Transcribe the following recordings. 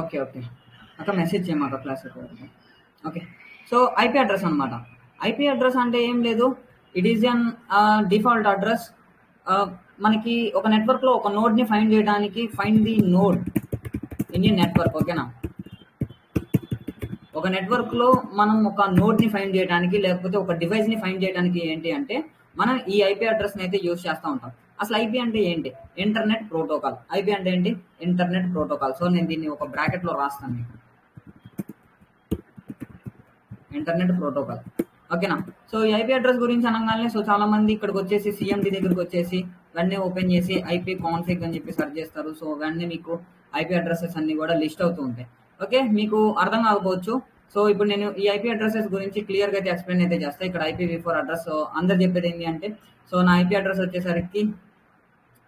Okay. Okay. అక్క message చేయమాక class అయిపోయాక. ఓకే. సో, ఐపీ అడ్రెస్ అనమాట. ఐపీ అడ్రెస్ అంటే ఏం లేదు. It is an default address. మనకి ఒక నెట్వర్క్‌లో ఒక నోడ్‌ని ఫైండ్ చేయడానికి find the node in a network ఓకేనా? ఒక నెట్వర్క్‌లో మనం ఒక నోడ్‌ని ఫైండ్ చేయడానికి లేకపోతే ఒక డివైస్‌ని ఫైండ్ చేయడానికి ఏంటి అంటే మనం ఈ ఐపీ అడ్రస్‌ని అయితే యూజ్ చేస్తా ఉంటాం. అసలు ఐపీ అంటే ఏంటి? Internet protocol. ఐపీ అంటే ఏంటి? Internet protocol. సో, నేను దీన్ని ఒక బ్రాకెట్‌లో రాస్తాను మీకు. ఇంటర్నెట్ ప్రోటోకాల్ ఓకేనా. సో ఈ ఐపీ అడ్రస్ గురించి అనగానే సో చాలా మంది ఇక్కడికి వచ్చేసి సిఎండి దగ్గరికి వచ్చేసి వెంటనే ఓపెన్ చేసి ఐపీ కాన్ఫిగ్ అని చెప్పి సెర్చ్ చేస్తారు. సో వెంటనే మీకు ఐపీ అడ్రసెస్ అన్ని కూడా లిస్ట్ అవుతూ ఉంటాయి. ఓకే, మీకు అర్థం కాకపోవచ్చు. సో ఇప్పుడు నేను ఈ ఐపీ అడ్రసెస్ గురించి క్లియర్ గా అయితే ఎక్స్ప్లెయిన్ అయితే చేస్తాను. ఇక్కడ IPv4 అడ్రస్ అందరు చెప్పేది ఏంటి అంటే సో నా ఐపీ అడ్రస్ వచ్చేసరికి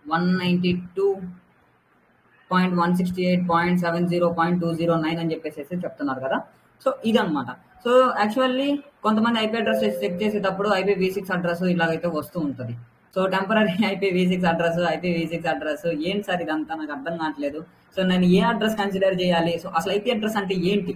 192.168.70.209 అని చెప్పేసి చెప్తున్నారు కదా. సో ఇదన్నమాట. సో యాక్చువల్లీ కొంతమంది ఐపీ అడ్రస్ చెక్ చేసేటప్పుడు IPv6 అడ్రస్ ఇలాగైతే వస్తూ ఉంటుంది. So temporary IPv6 address IPv6 address ఏంటి సార్ ఇదంతా నాకు అర్థం కావట్లేదు. సో నేను ఏ అడ్రస్ కన్సిడర్ చేయాలి, సో అసలు ఐపీ అడ్రస్ అంటే ఏంటి,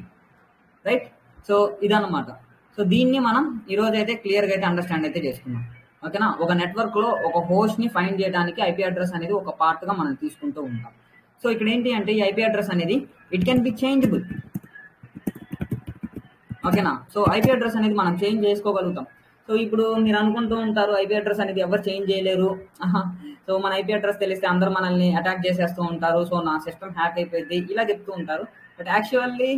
రైట్? సో ఇదన్నమాట. సో దీన్ని మనం ఈరోజు అయితే క్లియర్గా అయితే అండర్స్టాండ్ అయితే చేసుకున్నాం ఓకేనా. ఒక నెట్వర్క్ లో ఒక హోస్ట్ ని ఫైండ్ చేయడానికి ఐపీ అడ్రస్ అనేది ఒక పార్ట్ గా మనం తీసుకుంటూ ఉంటాం. సో ఇక్కడ ఏంటి అంటే ఈ ఐపీ అడ్రస్ అనేది ఇట్ కెన్ బి చేంజబుల్ ఓకేనా. సో ఐపీ అడ్రస్ అనేది మనం చేంజ్ చేసుకోగలుగుతాం. సో ఇప్పుడు మీరు అనుకుంటూ ఉంటారు ఐపీ అడ్రస్ అనేది ఎవరు చేంజ్ చేయలేరు. సో మన ఐపీ అడ్రస్ తెలిస్తే అందరు మనల్ని అటాక్ చేసేస్తూ ఉంటారు. సో నా సిస్టమ్ హ్యాక్ అయిపోయింది ఇలా చెప్తూ ఉంటారు. బట్ యాక్చువల్లీ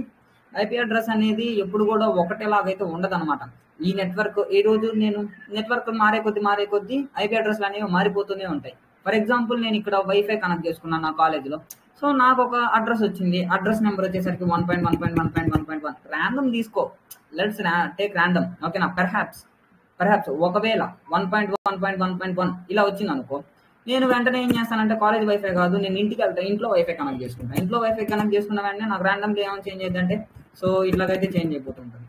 ఐపీ అడ్రస్ అనేది ఎప్పుడు కూడా ఒకటేలాగైతే ఉండదన్నమాట. ఈ నెట్వర్క్ ఈ రోజు నేను నెట్వర్క్ మారే కొద్దీ ఐపీ అడ్రస్లు అనేవి మారిపోతూనే ఉంటాయి. ఫర్ ఎగ్జాంపుల్ నేను ఇక్కడ వైఫై కనెక్ట్ చేసుకున్నాను నా కాలేజీలో. సో నాకు ఒక అడ్రస్ వచ్చింది. అడ్రస్ నెంబర్ వచ్చేసరికి 1.1.1.1.1 ర్యాండమ్ తీసుకో, లెట్స్ టేక్ ర్యాండమ్ ఓకేనా. పెర్హాప్స్ ఒకవేళ 1.1.1.1 ఇలా వచ్చింది అనుకో, నేను వెంటనే ఏం చేస్తానంటే కాలేజ్ వైఫై కాదు, నేను ఇంటికి వెళ్తాను, ఇంట్లో వైఫై కనెక్ట్ చేసుకుంటాను. ఇంట్లో వైఫై కనెక్ట్ చేసుకున్న వెంటనే నాకు ర్యాండమ్గా ఏమైనా చేంజ్ అయ్యిందంటే సో ఇట్లాగైతే చేంజ్ అయిపోతుంటుంది.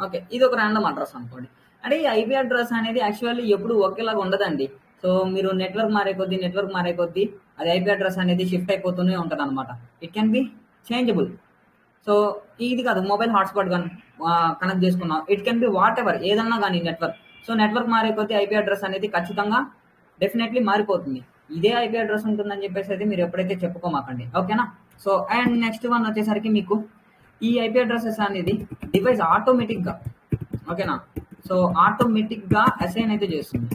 ఓకే, ఇది ఒక ర్యాండమ్ అడ్రస్ అనుకోండి. అంటే ఈ ఐపీ అడ్రస్ అనేది యాక్చువల్లీ ఎప్పుడు ఒకేలాగా ఉండదండి. సో మీరు నెట్వర్క్ మారే కొద్దీ అది ఐపీ అడ్రస్ అనేది షిఫ్ట్ అయిపోతూనే ఉంటుంది అనమాట. It can be changeable. So ఇది కాదు, మొబైల్ హాట్స్పాట్ కానీ కనెక్ట్ చేసుకున్నాం, it can be what ever ఏదన్నా కానీ నెట్వర్క్. సో నెట్వర్క్ మారే కొద్దీ ఐపీ అడ్రస్ అనేది ఖచ్చితంగా డెఫినెట్లీ మారిపోతుంది. ఇదే ఐపీ అడ్రస్ ఉంటుందని చెప్పేసి అయితే మీరు ఎప్పుడైతే చెప్పుకోమాకండి ఓకేనా. సో అండ్ నెక్స్ట్ వన్ వచ్చేసరికి మీకు ఈ ఐపీ అడ్రసెస్ అనేది డివైస్ ఆటోమేటిక్గా ఓకేనా. సో ఆటోమేటిక్గా అసైన్ అయితే చేస్తుంది.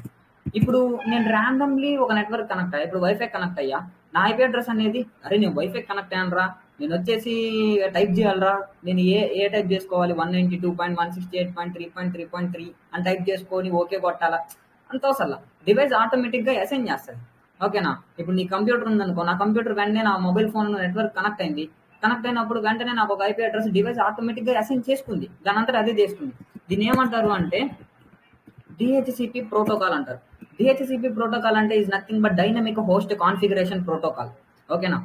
ఇప్పుడు నేను ర్యాండమ్లీ ఒక నెట్వర్క్ కనెక్ట్ అయ్యా, ఇప్పుడు వైఫై కనెక్ట్ అయ్యా, నా ఐపీ అడ్రస్ అనేది అరే నేను వైఫై కనెక్ట్ అయ్యానరా, నేను వచ్చేసి టైప్ చేయాలరా, నేను ఏ టైప్ చేసుకోవాలి 192.168.3.3.3 అని టైప్ చేసుకొని ఓకే కొట్టాలా అంత అవసరం. డివైస్ ఆటోమేటిక్గా అసైన్ చేస్తుంది ఓకేనా. ఇప్పుడు నీ కంప్యూటర్ ఉందనుకో, నా కంప్యూటర్ వెంటనే నా మొబైల్ ఫోన్ నెట్వర్క్ కనెక్ట్ అయింది. కనెక్ట్ అయినప్పుడు వెంటనే నాకు ఒక ఐపీ అడ్రస్ డివైస్ ఆటోమేటిక్గా అసైన్ చేసుకుంది, దాని అంతా అదే చేసుకుంది. దీన్ని ఏమంటారు అంటే డిహెచ్సిపి ప్రోటోకాల్ అంటారు. డిహెచ్సిపి ప్రోటోకాల్ అంటే is nothing but dynamic host configuration protocol ఓకేనా.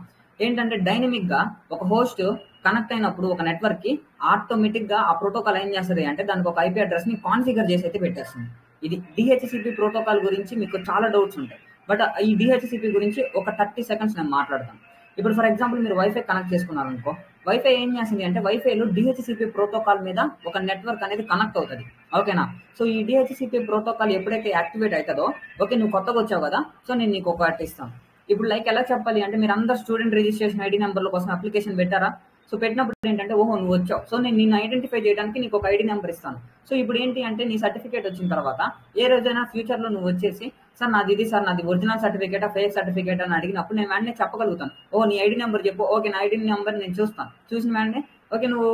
ఏంటంటే డైనమిక్ గా ఒక హోస్ట్ కనెక్ట్ అయినప్పుడు ఒక నెట్వర్క్ కి ఆటోమేటిక్ గా ఆ ప్రోటోకాల్ ఏం చేస్తుంది అంటే దానికి ఒక ఐపీ అడ్రస్ ని కాన్ఫిగర్ చేసి అయితే పెట్టేస్తుంది. ఇది డిహెచ్సిపి ప్రోటోకాల్ గురించి మీకు చాలా డౌట్స్ ఉంటాయి. బట్ ఈ డిహెచ్సిపి గురించి ఒక 30 సెకండ్స్ నేను మాట్లాడతాను. ఇప్పుడు ఫర్ ఎగ్జాంపుల్ మీరు వైఫై కనెక్ట్ చేసుకున్నారనుకో, వైఫై ఏం చేస్తుంది అంటే వైఫైలో డిహెచ్సిపి ప్రోటోకాల్ మీద ఒక నెట్వర్క్ అనేది కనెక్ట్ అవుతుంది ఓకేనా. సో ఈ డిహెచ్సిపి ప్రోటోకాల్ ఎప్పుడైతే యాక్టివేట్ అవుతుందో, ఓకే నువ్వు కొత్తగా వచ్చావు కదా, సో నేను నీకు ఒకటి ఇస్తాను. ఇప్పుడు లైక్ ఎలా చెప్పాలి అంటే మీరు అందరు స్టూడెంట్ రిజిస్ట్రేషన్ ఐడి నెంబర్ల కోసం అప్లికేషన్ పెట్టారా. సో పెట్టినప్పుడు ఏంటంటే ఓహో నువ్వు వచ్చావు, సో నేను నిన్ను ఐడెంటిఫై చేయడానికి నీకు ఒక ఐడి నెంబర్ ఇస్తాను. సో ఇప్పుడు ఏంటి అంటే నీ సర్టిఫికేట్ వచ్చిన తర్వాత ఏ రోజైనా ఫ్యూచర్ లో నువ్వు వచ్చేసి సార్ నాది ఇది సార్ నాది ఒరిజినల్ సర్టిఫికేటా ఫేక్ సర్టిఫికేట్ అని అడిగినప్పుడు నేను వెంటనే చెప్పగలుగుతాను, ఓ నీ ఐడి నెంబర్ చెప్పు, ఓకే నా ఐడి నెంబర్ నేను చూస్తాను, చూసిన వెంటనే ఓకే నువ్వు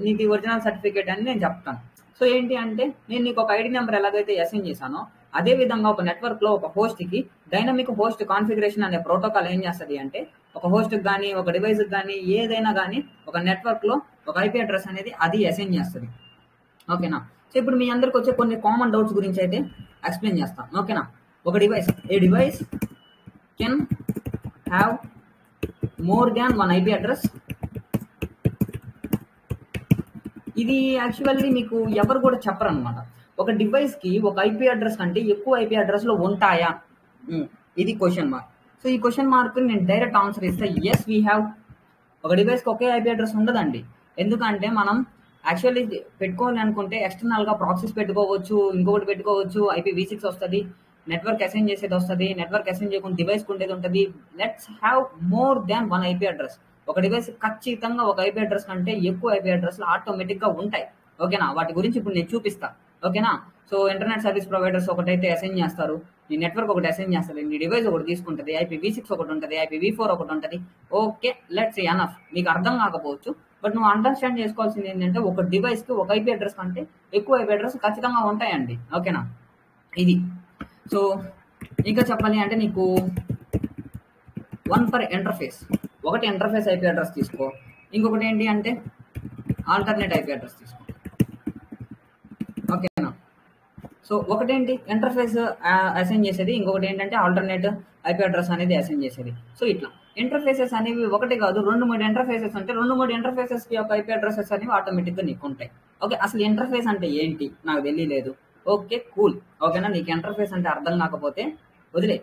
నీది ఒరిజినల్ సర్టిఫికేట్ అని నేను చెప్తాను. సో ఏంటి అంటే నేను నీకు ఒక ఐడి నెంబర్ ఎలాగైతే అసైన్ చేశానో అదే విధంగా ఒక నెట్వర్క్ లో ఒక హోస్ట్ కి డైనమిక్ హోస్ట్ కాన్ఫిగరేషన్ అనే ప్రోటోకాల్ ఏం చేస్తుంది అంటే ఒక హోస్ట్ కానీ ఒక డివైస్ కానీ ఏదైనా కానీ ఒక నెట్వర్క్ లో ఒక ఐపీ అడ్రస్ అనేది అది అసైన్ చేస్తుంది ఓకేనా. సో ఇప్పుడు మీ అందరికి వచ్చే కొన్ని కామన్ డౌట్స్ గురించి అయితే ఎక్స్ప్లెయిన్ చేస్తాను ఓకేనా. ఒక device can have more than one IP address. ఇది యాక్చువల్లీ మీకు ఎవరు కూడా చెప్పరు అనమాట. ఒక డివైస్ కి ఒక ఐపీ అడ్రస్ కంటే ఎక్కువ ఐపీ అడ్రస్ లో ఉంటాయా, ఇది క్వశ్చన్ మార్క్. సో ఈ క్వశ్చన్ మార్క్ నేను డైరెక్ట్ ఆన్సర్ ఇస్తే ఎస్ వీ హ్యావ్. ఒక డివైస్కి ఒకే ఐపీ అడ్రస్ ఉండదండి. ఎందుకంటే మనం యాక్చువల్లీ పెట్టుకోవాలి అనుకుంటే ఎక్స్టర్నల్గా ప్రాక్సీస్ పెట్టుకోవచ్చు, ఇంకొకటి పెట్టుకోవచ్చు, IPv6 వస్తుంది, నెట్వర్క్ అసైన్ చేసేది వస్తుంది, నెట్వర్క్ అసైన్ చేయకుండా డివైస్కి ఉండేది ఉంటుంది. Let's have more than one IP address. ఒక డివైస్ ఖచ్చితంగా ఒక ఐపీ అడ్రస్ కంటే ఎక్కువ ఐపీ అడ్రస్లు ఆటోమేటిక్గా ఉంటాయి. ఓకేనా, వాటి గురించి ఇప్పుడు నేను చూపిస్తా. ఓకేనా, సో ఇంటర్నెట్ సర్వీస్ ప్రొవైడర్స్ ఒకటైతే అసైన్ చేస్తారు, నీ నెట్వర్క్ ఒకటి అసైన్ చేస్తుంది, నీ డివైస్ ఒకటి తీసుకుంటుంది, IPv6 ఒకటి ఉంటుంది, IPv4 ఒకటి ఉంటుంది. Okay, let's enough. నీకు అర్థం కాకపోవచ్చు, బట్ నువ్వు అండర్స్టాండ్ చేసుకోవాల్సింది ఏంటంటే ఒక డివైస్కి ఒక ఐపీ అడ్రస్ కంటే ఎక్కువ ఐపీ అడ్రస్ ఖచ్చితంగా ఉంటాయండి. ఓకేనా, ఇది. సో ఇంకా చెప్పాలి అంటే నీకు వన్ పర్ ఇంటర్ఫేస్, ఒకటి ఇంటర్ఫేస్ ఐపీ అడ్రస్ తీసుకో, ఇంకొకటి ఏంటి అంటే ఆల్టర్నేట్ ఐపీ అడ్రస్ తీసుకో. ఓకేనా, సో ఒకటేంటి ఇంటర్ఫేస్ అసైన్ చేసేది, ఇంకొకటి ఏంటంటే ఆల్టర్నేట్ ఐపీ అడ్రస్ అనేది అసైన్ చేసేది. సో ఇట్లా ఇంటర్ఫేసెస్ అనేవి ఒకటి కాదు, 2-3 ఇంటర్ఫేసెస్ ఉంటే 2-3 ఇంటర్ఫేసెస్ యొక్క ఐపీ అడ్రసెస్ అనేవి ఆటోమేటిక్గా నీకు ఉంటాయి. ఓకే, అసలు ఇంటర్ఫేస్ అంటే ఏంటి నాకు తెలియలేదు. Okay, cool. ఓకేనా, నీకు ఇంటర్ఫేస్ అంటే అర్థం కాకపోతే వదిలే.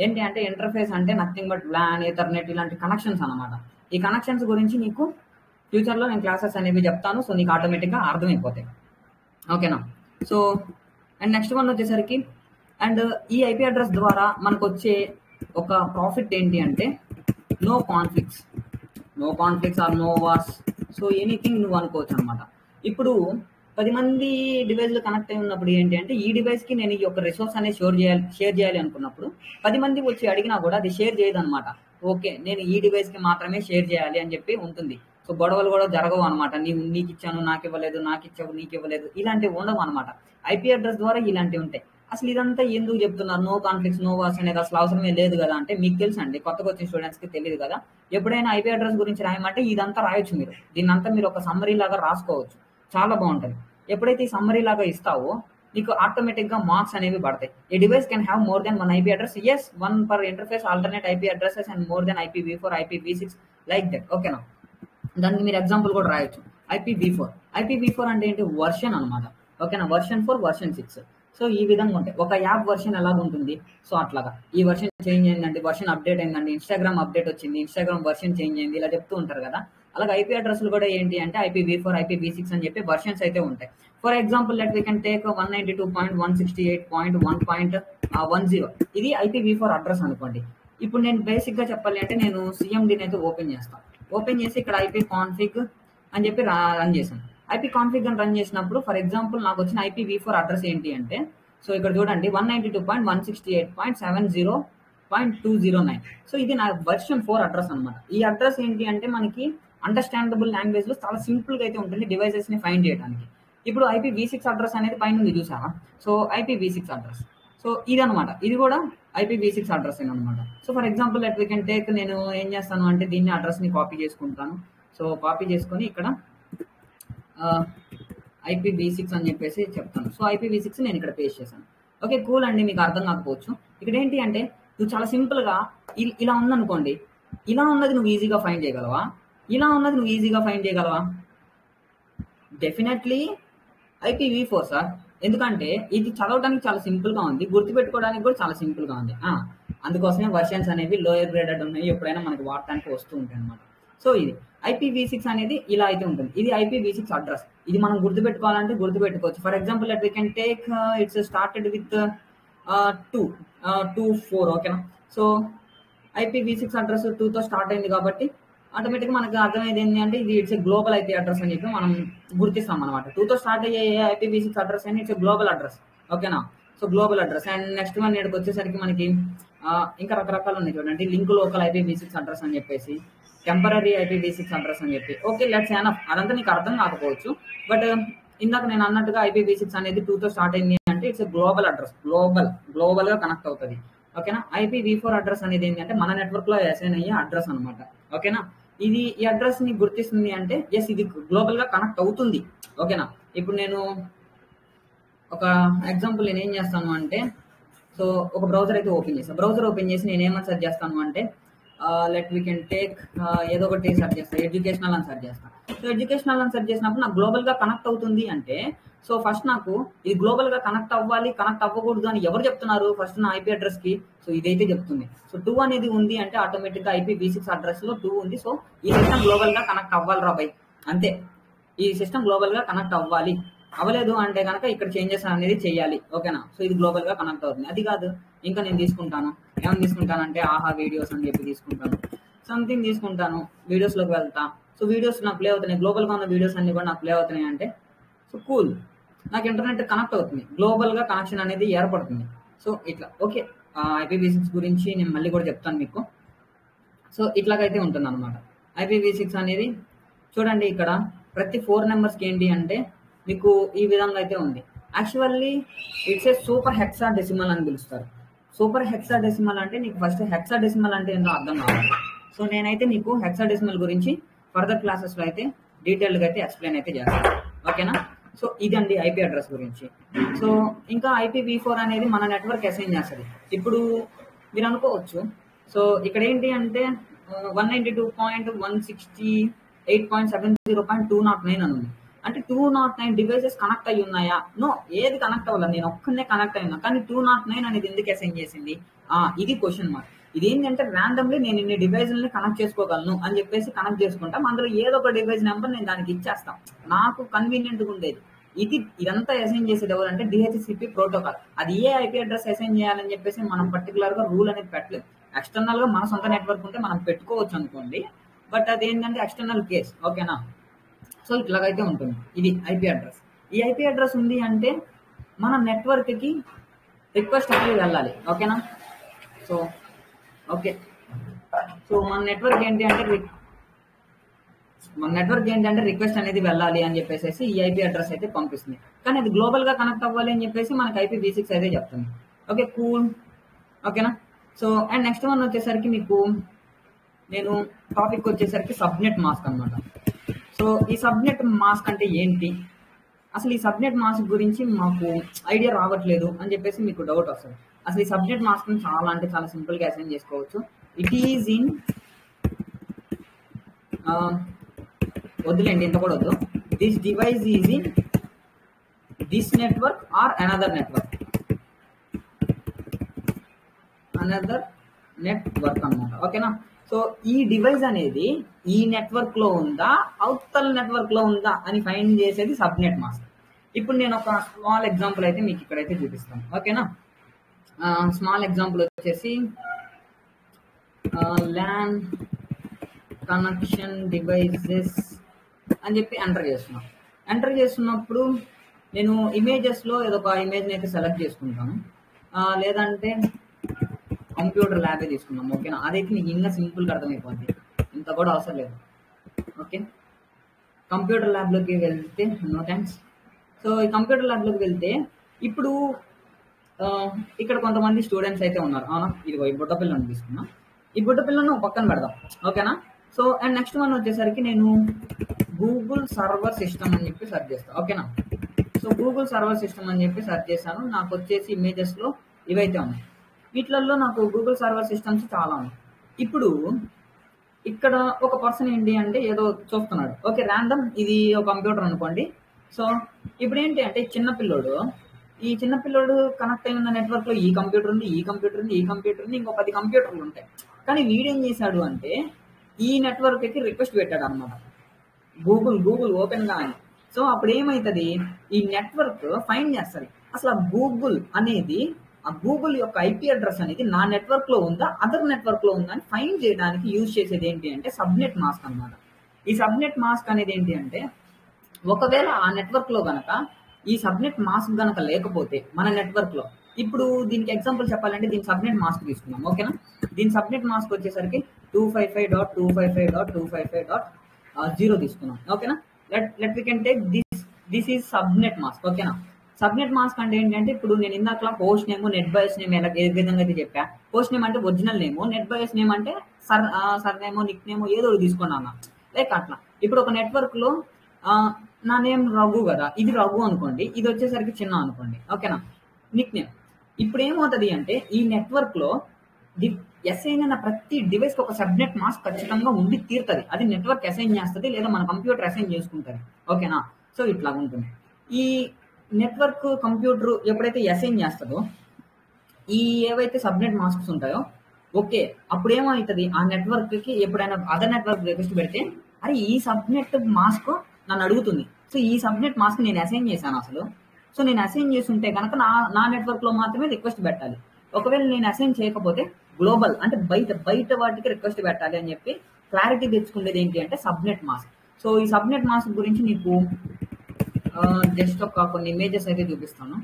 ఏంటి అంటే ఇంటర్ఫేస్ అంటే నథింగ్ బట్ వ్లాన్, ఎథర్నెట్ ఇలాంటి కనెక్షన్స్ అనమాట. ఈ కనెక్షన్స్ గురించి నీకు ఫ్యూచర్లో నేను క్లాసెస్ అనేవి చెప్తాను. సో నీకు ఆటోమేటిక్గా అర్థమైపోతాయి. ఓకేనా, సో అండ్ నెక్స్ట్ వన్ వచ్చేసరికి అండ్ ఈ ఐపీ అడ్రస్ ద్వారా మనకు వచ్చే ఒక ప్రాఫిట్ ఏంటి అంటే no conflicts or no wars. So anything నువ్వు అనుకోవచ్చు అనమాట. ఇప్పుడు 10 మంది డివైస్లు కనెక్ట్ అయి ఉన్నప్పుడు ఏంటి అంటే ఈ డివైస్కి నేను ఈ యొక్క రిసోర్స్ అనేది షేర్ చేయాలి అనుకున్నప్పుడు 10 మంది వచ్చి అడిగినా కూడా అది షేర్ చేయదు అనమాట. ఓకే, నేను ఈ డివైస్కి మాత్రమే షేర్ చేయాలి అని చెప్పి ఉంటుంది. సో గొడవలు కూడా జరగవు అనమాట. నీకు ఇచ్చాను నాకు ఇవ్వలేదు, నాకు ఇచ్చావు నీకు ఇవ్వలేదు, ఇలాంటివి ఉండవు అనమాట. ఐపీ అడ్రస్ ద్వారా ఇలాంటివి ఉంటాయి. అసలు ఇదంతా ఎందుకు చెప్తున్నారు? నో కాన్ఫ్లిక్ట్స్ నో వార్స్ అనేది అసలు అవసరమే లేదు కదా అంటే మీకు తెలుసు అండి, కొత్తగా వచ్చిన స్టూడెంట్స్కి తెలియదు కదా. ఎప్పుడైనా ఐపీ అడ్రస్ గురించి రాయమంటే ఇదంతా రాయొచ్చు మీరు. దీన్నంతా మీరు ఒక సమ్మరీ లాగా రాసుకోవచ్చు, చాలా బాగుంటుంది. ఎప్పుడైతే ఈ సమ్మరీ లాగా ఇస్తావో నీకు ఆటోమేటిక్గా మార్క్స్ అనేవి పడతాయి. A device can have more than one IP address, as one per interface alternate IP addresses and more than IPv4 IPv6 like that. ఓకేనా, దానికి మీరు ఎగ్జాంపుల్ కూడా రాయొచ్చు. IPv4 అంటే ఏంటి? వర్షన్ అనమాట. ఓకేనా, వర్షన్ 4 వర్షన్ 6. సో ఈ విధంగా ఉంటాయి. ఒక యాప్ వర్షన్ ఎలాగ ఉంటుంది, సో అట్లాగా ఈ వర్షన్ చేంజ్ అయిందండి, వర్షన్ అప్డేట్ అయిందండి, ఇన్స్టాగ్రామ్ అప్డేట్ వచ్చింది, ఇన్స్టాగ్రామ్ వర్షన్ చేంజ్ అయింది, ఇలా చెప్తూ ఉంటారు కదా. అలాగే ఐపీ అడ్రస్లు కూడా ఏంటి అంటే IPv4 IPv6 అని చెప్పి వర్షన్స్ అయితే ఉంటాయి. For example let we can take 192.168.1.10. ఇది IPv4 అడ్రస్ అనుకోండి. ఇప్పుడు నేను బేసిక్గా చెప్పాలి అంటే నేను CMDని అయితే ఓపెన్ చేస్తాను. ఓపెన్ చేసి ఇక్కడ IP కాన్ఫిగ్ అని చెప్పి రన్ చేశాను. IP కాన్ఫిగ్ అని రన్ చేసినప్పుడు ఫర్ ఎగ్జాంపుల్ నాకు వచ్చిన IPv4 అడ్రస్ ఏంటి అంటే, సో ఇక్కడ చూడండి 192.168.70.209. సో ఇది నా వర్షన్ 4 అడ్రస్ అనమాట. ఈ అడ్రస్ ఏంటి అంటే మనకి అండర్స్టాండబుల్ లాంగ్వేజ్ లో చాలా సింపుల్ గా అయితే ఉంటుంది డివైసెస్ ని ఫైండ్ చేయడానికి. ఇప్పుడు IPv6 అడ్రస్ అనేది పైన ఉంది చూసావా, సో IPv6 అడ్రస్. సో ఇదనమాట, ఇది కూడా IPv6 అడ్రస్ అనమాట. So for example let we can take, నేను ఏం చేస్తాను అంటే దీన్ని అడ్రస్ ని కాపీ చేసుకుంటాను. సో కాపీ చేసుకొని ఇక్కడ IPv6 అని చెప్పేసి చెప్తాను. సో IPv6 నేను ఇక్కడ పేస్ట్ చేశాను. ఓకే, కూల్ అండి, మీకు అర్థం కాకపోవచ్చు. ఇక్కడ ఏంటి అంటే నువ్వు చాలా సింపుల్ గా ఇలా ఉందనుకోండి, ఇలా ఉన్నది నువ్వు ఈజీగా ఫైండ్ చేయగలవా, ఇలా ఉన్నది నువ్వు ఈజీగా ఫైండ్ చేయగలవా? Definitely IPv4 sir. ఎందుకంటే ఇది చదవడానికి చాలా సింపుల్ గా ఉంది, గుర్తుపెట్టుకోవడానికి కూడా చాలా సింపుల్ గా ఉంది. అందుకోసమే వర్షన్స్ అనేవి లోయర్ గ్రేడెడ్ ఉన్నాయి, ఎప్పుడైనా మనకి వాడటానికి వస్తూ ఉంటాయి అనమాట. సో ఇది IPv6 అనేది ఇలా అయితే ఉంటుంది. ఇది IPv6 అడ్రస్. ఇది మనం గుర్తుపెట్టుకోవాలంటే గుర్తుపెట్టుకోవచ్చు. For example let we can take it's started with 224. ఓకేనా, సో IPv6 అడ్రస్ 2తో స్టార్ట్ అయింది కాబట్టి ఆటోమేటిక్గా మనకు అర్థమైంది ఏంటి అంటే ఇది ఇట్స్ గ్లోబల్ ఐపీ అడ్రస్ అని చెప్పి మనం గుర్తిస్తాం అనమాట. 2తో స్టార్ట్ అయ్యే IPv6 అడ్రస్ అని ఇట్స్ గ్లోబల్ అడ్రస్. ఓకేనా, so global address. And next one ఇక్కడికి వచ్చేసరికి మనకి ఇంకా రకరకాలు ఉన్నాయి చూడండి. లింక్ లోకల్ IPv6 అడ్రస్ అని చెప్పేసి, టెంపరీ IPv6 అడ్రస్ అని చెప్పి. Okay, let's enough. అదంతా నీకు అర్థం కాకపోవచ్చు, బట్ ఇందాక నేను అన్నట్టుగా IPv6 అనేది 2తో స్టార్ట్ అయింది అంటే ఇట్స్ గ్లోబల్ అడ్రస్, గ్లోబల్ గా కనెక్ట్ అవుతుంది. ఓకేనా, IPv4 అడ్రస్ అనేది ఏంటంటే మన నెట్వర్క్ లో అసైన్ అయ్యే అడ్రస్ అనమాట. ఓకేనా, ఈ అడ్రస్ ని గుర్తిస్తుంది అంటే ఎస్ ఇది గ్లోబల్ గా కనెక్ట్ అవుతుంది. ఓకేనా, ఇప్పుడు నేను ఒక ఎగ్జాంపుల్ నేను ఏం చేస్తాను అంటే, సో ఒక బ్రౌజర్ అయితే ఓపెన్ చేస్తాను. బ్రౌజర్ ఓపెన్ చేసి నేను ఏమని సెర్చ్ చేస్తాను అంటే లెట్ వీ కెన్ టేక్ ఏదో ఒకటి సెర్చ్ చేస్తాను, ఎడ్యుకేషనల్ అని సెర్చ్ చేస్తాను. సో ఎడ్యుకేషనల్ అని సెర్చ్ చేసినప్పుడు నాకు గ్లోబల్గా కనెక్ట్ అవుతుంది అంటే, సో ఫస్ట్ నాకు ఇది గ్లోబల్గా కనెక్ట్ అవ్వాలి, కనెక్ట్ అవ్వకూడదు అని ఎవరు చెప్తున్నారు? ఫస్ట్ నా ఐపీ అడ్రస్కి. సో ఇదైతే చెప్తుంది. సో 2 అనేది ఉంది అంటే ఆటోమేటిక్గా IPv6 అడ్రస్లో 2 ఉంది. సో ఈ సిస్టమ్ గ్లోబల్గా కనెక్ట్ అవ్వాలి రాబాయ్, అంతే. ఈ సిస్టమ్ గ్లోబల్గా కనెక్ట్ అవ్వాలి. అవ్వలేదు అంటే కనుక ఇక్కడ చేంజెస్ అనేది చేయాలి, ఓకేనా? సో ఇది గ్లోబల్గా కనెక్ట్ అవుతుంది. అది కాదు, ఇంకా నేను తీసుకుంటాను, ఏమైనా తీసుకుంటానంటే ఆహా వీడియోస్ అని చెప్పి తీసుకుంటాను, సంథింగ్ తీసుకుంటాను, వీడియోస్లోకి వెళ్తా. సో వీడియోస్ నాకు ప్లే అవుతున్నాయి, గ్లోబల్గా ఉన్న వీడియోస్ అన్ని కూడా నాకు ప్లే అవుతున్నాయి అంటే సో కూల్, నాకు ఇంటర్నెట్ కనెక్ట్ అవుతుంది, గ్లోబల్గా కనెక్షన్ అనేది ఏర్పడుతుంది. సో ఇట్లా ఓకే. IPv6 గురించి నేను మళ్ళీ కూడా చెప్తాను మీకు. సో ఇట్లాగైతే ఉంటుంది అనమాట. IPv6 అనేది చూడండి, ఇక్కడ ప్రతి 4 నెంబర్స్కి ఏంటి అంటే మీకు ఈ విధంగా అయితే ఉంది. Actually it's a super hexadecimal అని పిలుస్తారు. సూపర్ హెక్సాడెసిమల్ అంటే నీకు ఫస్ట్ హెక్సాడెసిమల్ అంటే ఏంటో అర్థం కావాలి. సో నేనైతే నీకు హెక్సాడెసిమల్ గురించి ఫర్దర్ క్లాసెస్లో అయితే డీటెయిల్గా అయితే ఎక్స్ప్లెయిన్ అయితే చేస్తాను, ఓకేనా? సో ఇదండి ఐపీ అడ్రస్ గురించి. సో ఇంకా IPv4 అనేది మన నెట్వర్క్ అసైన్ చేస్తుంది. ఇప్పుడు మీరు అనుకోవచ్చు, సో ఇక్కడ ఏంటి అంటే 192.168.70.209 అని ఉంది. అంటే 209 డివైసెస్ కనెక్ట్ అయ్యి ఉన్నాయా? నో, ఏది కనెక్ట్ అవ్వాలి, నేను ఒక్కనే కనెక్ట్ అయినా. కానీ 209 అనేది ఎందుకు అసైన్ చేసింది? ఇది క్వశ్చన్ మార్క్. ఇది ఏంటంటే ర్యాండమ్లీ నేను ఇన్ని డివైజుల్ని కనెక్ట్ చేసుకోగలను అని చెప్పేసి కనెక్ట్ చేసుకుంటాం. అందులో ఏదో ఒక డివైస్ నెంబర్ నేను దానికి ఇచ్చేస్తాం, నాకు కన్వీనియంట్గా ఉండేది. ఇదంతా అసైన్ చేసేది ఎవరంటే DHCP ప్రోటోకాల్. అది ఏ ఐపీ అడ్రస్ అసైన్ చేయాలని చెప్పేసి మనం పర్టికులర్గా రూల్ అనేది పెట్టలేదు. ఎక్స్టర్నల్గా మన సొంత నెట్వర్క్ ఉంటే మనం పెట్టుకోవచ్చు అనుకోండి, బట్ అది ఏంటంటే ఎక్స్టర్నల్ కేస్, ఓకేనా? సో ఇట్లాగైతే ఉంటుంది. ఇది ఐపీ అడ్రస్. ఈ ఐపీ అడ్రస్ ఉంది అంటే మన నెట్వర్క్కి రిక్వెస్ట్ అనేది వెళ్ళాలి, ఓకేనా? So okay. సో మన నెట్వర్క్ ఏంటి అంటే రిక్వెస్ట్ అనేది వెళ్ళాలి అని చెప్పేసి ఈ ఐపీ అడ్రస్ అయితే పంపిస్తుంది. కానీ అది గ్లోబల్గా కనెక్ట్ అవ్వాలి అని చెప్పేసి మనకి IPv6 అయితే చెప్తుంది. ఓకే కూల్, ఓకేనా? సో అండ్ నెక్స్ట్ వన్ వచ్చేసరికి మీకు నేను టాపిక్ వచ్చేసరికి సబ్నెట్ మాస్క్ అనమాట. సో ఈ సబ్నెట్ మాస్క్ అంటే ఏంటి, అసలు ఈ సబ్నెట్ మాస్క్ గురించి మాకు ఐడియా రావట్లేదు అని చెప్పేసి మీకు డౌట్ వస్తుంది. అసలు ఈ సబ్నెట్ మాస్క్ చాలా అంటే చాలా సింపుల్గా అసైన్ చేసుకోవచ్చు. ఇట్ ఈజ్ ఇన్ వద్దులేండి, ఇంత కూడా వద్దు. This device is in this network or another network అన్నమాట, ఓకేనా? సో ఈ డివైస్ అనేది ఈ నెట్వర్క్ లో ఉందా, అవతల నెట్వర్క్ లో ఉందా అని ఫైండ్ చేసేది సబ్నెట్ మాస్క్. ఇప్పుడు నేను ఒక స్మాల్ ఎగ్జాంపుల్ అయితే మీకు ఇక్కడైతే చూపిస్తాను, ఓకేనా? స్మాల్ ఎగ్జాంపుల్ వచ్చేసి ల్యాన్ కనెక్షన్ డివైసెస్ అని చెప్పి ఎంటర్ చేస్తున్నప్పుడు నేను ఇమేజెస్లో ఏదో ఒక ఇమేజ్ని అయితే సెలెక్ట్ చేసుకుంటాను, లేదంటే కంప్యూటర్ ల్యాబే తీసుకున్నాం, ఓకేనా? అదైతే నీకు ఇంకా సింపుల్గా అర్థమైపోద్ది, ఇంత కూడా అవసరం లేదు, ఓకే? కంప్యూటర్ ల్యాబ్లోకి వెళ్తే నో థ్యాంక్స్. సో ఈ కంప్యూటర్ ల్యాబ్లోకి వెళ్తే ఇప్పుడు ఇక్కడ కొంతమంది స్టూడెంట్స్ అయితే ఉన్నారు, అవునా? ఇదిగో ఈ బుట్ట పిల్లని తీసుకున్నాం, ఈ బుట్ట పిల్లను పక్కన పెడదాం, ఓకేనా? సో అండ్ నెక్స్ట్ వన్ వచ్చేసరికి నేను గూగుల్ సర్వర్ సిస్టమ్ అని చెప్పి సెర్చ్ చేస్తాను, ఓకేనా? సో గూగుల్ సర్వర్ సిస్టమ్ అని చెప్పి సెర్చ్ చేశాను. నాకు వచ్చేసి ఇమేజెస్లో ఇవైతే ఉన్నాయి. వీటిలలో నాకు గూగుల్ సర్వర్ సిస్టమ్స్ చాలా ఉన్నాయి. ఇప్పుడు ఇక్కడ ఒక పర్సన్ ఏంటి అంటే ఏదో చూస్తున్నాడు, ఓకే ర్యాండమ్, ఇది ఒక కంప్యూటర్ అనుకోండి. సో ఇప్పుడు ఏంటి అంటే ఈ చిన్న పిల్లోడు కనెక్ట్ అయిన నెట్వర్క్లో ఈ కంప్యూటర్ ఉంది, ఇంకో 10 కంప్యూటర్లు ఉంటాయి. కానీ వీడేం చేశాడు అంటే ఈ నెట్వర్క్కి రిక్వెస్ట్ పెట్టాడు అనమాట, గూగుల్ ఓపెన్ గా అని. సో అప్పుడు ఏమవుతుంది, ఈ నెట్వర్క్ ఫైండ్ చేస్తుంది అసలు ఆ గూగుల్ యొక్క ఐపీ అడ్రస్ అనేది నా నెట్వర్క్ లో ఉందా, అదర్ నెట్వర్క్ లో ఉందా అని ఫైండ్ చేయడానికి యూజ్ చేసేది ఏంటి అంటే సబ్నెట్ మాస్క్ అనమాట. ఈ సబ్నెట్ మాస్క్ అనేది ఏంటి అంటే ఒకవేళ ఆ నెట్వర్క్ లో గనక ఈ సబ్నెట్ మాస్క్ గనక లేకపోతే మన నెట్వర్క్ లో, ఇప్పుడు దీనికి ఎగ్జాంపుల్ చెప్పాలంటే దీని సబ్నెట్ మాస్క్ తీసుకున్నాం, ఓకేనా? దీని సబ్నెట్ మాస్క్ వచ్చేసరికి 255.255.255.0 తీసుకున్నాం, ఓకేనా? Let we can take this is subnet mask, ఓకేనా? సబ్నెట్ మాస్క్ అంటే ఏంటంటే ఇప్పుడు నేను ఇందాక host name, NetBIOS name ఏ విధంగా అయితే చెప్పా, హోస్ట్ నేమ్ అంటే original name, NetBIOS name అంటే సర్ నేమో నిక్ నేమో ఏదో తీసుకున్నాను, లైక్ అట్లా. ఇప్పుడు ఒక నెట్వర్క్ లో నా నేమ్ రఘు కదా, ఇది రఘు అనుకోండి, ఇది వచ్చేసరికి చిన్న అనుకోండి, ఓకేనా? Nick name. ఇప్పుడు ఏమవుతుంది అంటే ఈ నెట్వర్క్ లో అసైన్ అయిన ప్రతి డివైస్ కి ఒక సబ్నెట్ మాస్క్ ఖచ్చితంగా ఉండి తీరుతుంది. అది నెట్వర్క్ అసైన్ చేస్తుంది లేదా మన కంప్యూటర్ అసైన్ చేసుకుంటుంది. ఓకేనా? సో ఇట్లా ఉంటుంది. ఈ నెట్వర్క్ కంప్యూటర్ ఎప్పుడైతే అసైన్ చేస్తుందో ఈ ఏవైతే సబ్నెట్ మాస్క్స్ ఉంటాయో ఓకే, అప్పుడు ఏమవుతుంది, ఆ నెట్వర్క్ కి ఎప్పుడైనా అదర్ నెట్వర్క్ రిక్వెస్ట్ పెడితే అరే ఈ సబ్నెట్ మాస్క్ నన్ను అడుగుతుంది. సో ఈ సబ్నెట్ మాస్క్ నేను అసైన్ చేశాను అసలు. సో నేను అసైన్ చేసి ఉంటే కనుక నా నా నెట్వర్క్ లో మాత్రమే రిక్వెస్ట్ పెట్టాలి. ఒకవేళ నేను అసైన్ చేయకపోతే గ్లోబల్ అంటే బయట బయట వాటికి రిక్వెస్ట్ పెట్టాలి అని చెప్పి క్లారిటీ తెచ్చుకునేది ఏంటి అంటే సబ్నెట్ మాస్క్. సో ఈ సబ్నెట్ మాస్క్ గురించి నీకు జస్ట్ ఒక కొన్ని ఇమేజెస్ అయితే చూపిస్తాను.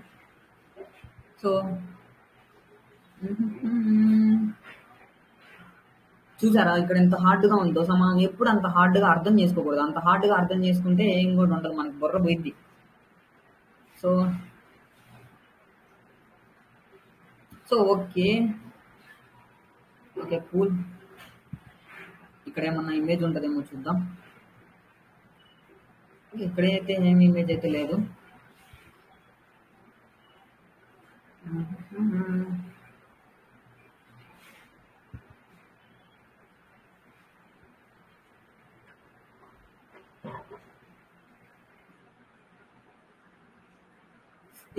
సో చూసారా ఇక్కడ ఎంత హార్డ్ గా ఉందో. సో మనం ఎప్పుడు అంత హార్డ్ గా అర్థం చేసుకోకూడదు. అంత హార్డ్ గా అర్థం చేసుకుంటే ఏం కూడా ఉండదు, మనకి బుర్ర పోయిద్ది. So so okay okay cool. ఇక్కడ ఏమన్నా ఇమేజ్ ఉంటుందేమో చూద్దాం. ఇక్కడైతే ఏమి ఇమేజ్ అయితే లేదు.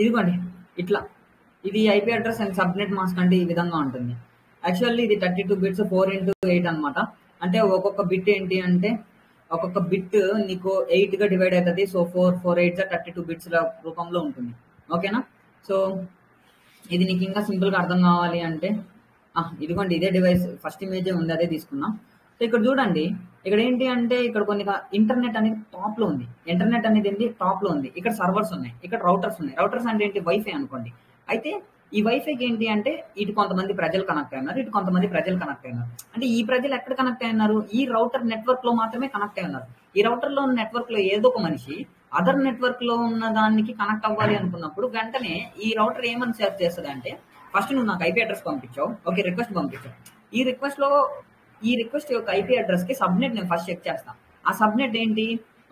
ఇదిగోండి ఇట్లా, ఇది IP address and subnet mask అంటే ఈ విధంగా ఉంటుంది. యాక్చువల్లీ ఇది 32 బిట్స్ 4x8 అనమాట. అంటే ఒక్కొక్క బిట్ ఏంటి అంటే ఒక్కొక్క బిట్ నీకు 8 గా డివైడ్ అవుతుంది. సో 4 8 32 బిట్స్ రూపంలో ఉంటుంది. ఓకేనా? సో ఇది నీకు ఇంకా సింపుల్ గా అర్థం కావాలి అంటే ఇదిగోండి ఇదే డివైస్, ఫస్ట్ ఇమేజ్ ఉంది అదే తీసుకున్నా. సో ఇక్కడ చూడండి, ఇక్కడ ఏంటి అంటే ఇక్కడ కొన్ని ఇంటర్నెట్ అనేది టాప్ లో ఉంది. ఇంటర్నెట్ అనేది ఏంటి టాప్ లో ఉంది. ఇక్కడ సర్వర్స్ ఉన్నాయి, ఇక్కడ రౌటర్స్ ఉన్నాయి. రౌటర్స్ అంటే ఏంటి, వైఫై అనుకోండి. అయితే ఈ వైఫైకి ఏంటి అంటే ఇటు కొంతమంది ప్రజలు కనెక్ట్ అయినారు, ఇటు కొంతమంది ప్రజలు కనెక్ట్ అయినారు. అంటే ఈ ప్రజలు ఎక్కడ కనెక్ట్ అయినారు, ఈ రౌటర్ నెట్వర్క్ లో మాత్రమే కనెక్ట్ అయి ఉన్నారు. ఈ రౌటర్ లో ఉన్న నెట్వర్క్ లో ఏదో ఒక మనిషి అదర్ నెట్వర్క్ లో ఉన్న దానికి కనెక్ట్ అవ్వాలి అనుకున్నప్పుడు వెంటనే ఈ రౌటర్ ఏమని సెర్చ్ చేస్తుంది అంటే ఫస్ట్ నువ్వు నాకు ఐపీ అడ్రస్ పంపించావు, ఓకే రిక్వెస్ట్ పంపించావు. ఈ రిక్వెస్ట్ లో ఈ రిక్వెస్ట్ యొక్క ఐపీ అడ్రస్ కి సబ్నెట్ నేను ఫస్ట్ చెక్ చేస్తాను. ఆ సబ్నెట్ ఏంటి,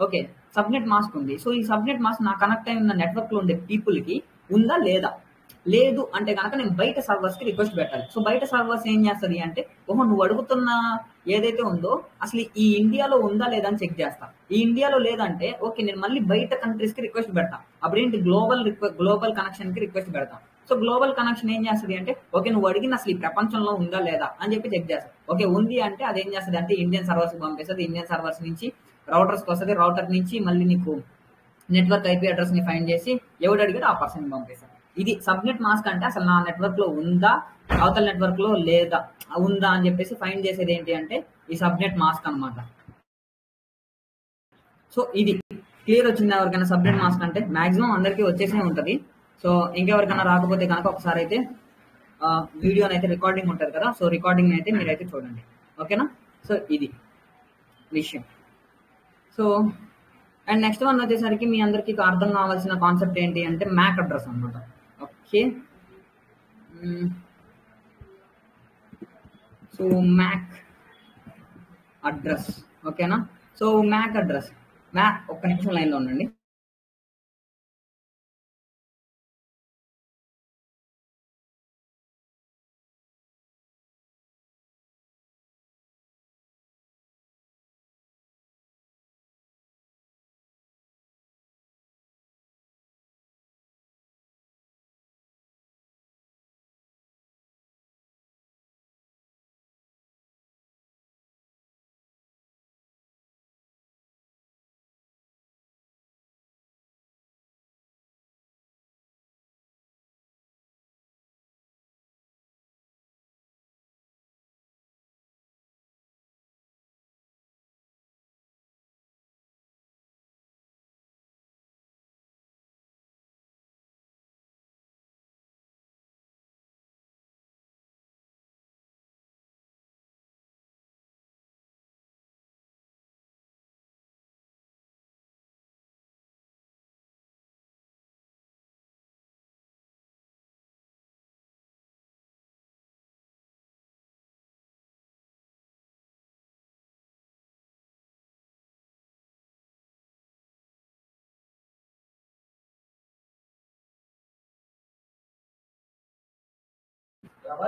ఓకే సబ్నెట్ మాస్క్ ఉంది. సో ఈ సబ్నెట్ మాస్క్ నా కనెక్ట్ అయి ఉన్న నెట్వర్క్ లో ఉండే పీపుల్ కి ఉందా లేదా, లేదు అంటే కనుక నేను బయట సర్వర్స్ కి రిక్వెస్ట్ పెట్టాలి. సో బయట సర్వర్స్ ఏం చేస్తుంది అంటే ఓహో నువ్వు అడుగుతున్న ఏదైతే ఉందో అసలు ఈ ఇండియాలో ఉందా లేదా అని చెక్ చేస్తా. ఈ ఇండియాలో లేదంటే ఓకే నేను మళ్ళీ బయట కంట్రీస్ కి రిక్వెస్ట్ పెడతా. అప్పుడేంటి గ్లోబల్ కనెక్షన్ కి రిక్వెస్ట్ పెడతాం. సో గ్లోబల్ కనెక్షన్ ఏం చేస్తుంది అంటే ఓకే నువ్వు అడిగిన అసలు ఈ ప్రపంచంలో ఉందా లేదా అని చెప్పి చెక్ చేస్తాం. ఓకే ఉంది అంటే అదేం చేస్తుంది అంటే ఇండియన్ సర్వర్స్ పంపిస్తుంది. ఇండియన్ సర్వర్స్ నుంచి రౌటర్స్ కి వస్తుంది. రౌటర్ నుంచి మళ్ళీ నీకు నెట్వర్క్ ఐపీ అడ్రస్ ని ఫైండ్ చేసి ఎవడు అడిగితే ఆ పర్సన్ పంపిస్తాను. ఇది సబ్నెట్ మాస్క్ అంటే అసలు నా నెట్వర్క్ లో ఉందా, అవతల నెట్వర్క్ లో లేదా ఉందా అని చెప్పేసి ఫైండ్ చేసేది ఏంటి అంటే ఈ సబ్నెట్ మాస్క్ అనమాట. సో ఇది క్లియర్ వచ్చింది ఎవరికైనా సబ్నెట్ మాస్క్ అంటే? మాక్సిమం అందరికీ వచ్చేసే ఉంటది. సో ఇంకెవరికైనా రాకపోతే కనుక ఒకసారి అయితే వీడియోని అయితే రికార్డింగ్ ఉంటుంది కదా, సో రికార్డింగ్ అయితే మీరైతే చూడండి. ఓకేనా? సో ఇది విషయం. సో అండ్ నెక్స్ట్ వన్ వచ్చేసరికి మీ అందరికి అర్థం కావాల్సిన కాన్సెప్ట్ ఏంటి అంటే మ్యాక్ అడ్రస్ అనమాట. ఓకే సో మ్యాక్ అడ్రస్ ఓకేనా? సో మ్యాక్ అడ్రస్ ఒక్క నిమిషం లైన్ లో ఉండండి.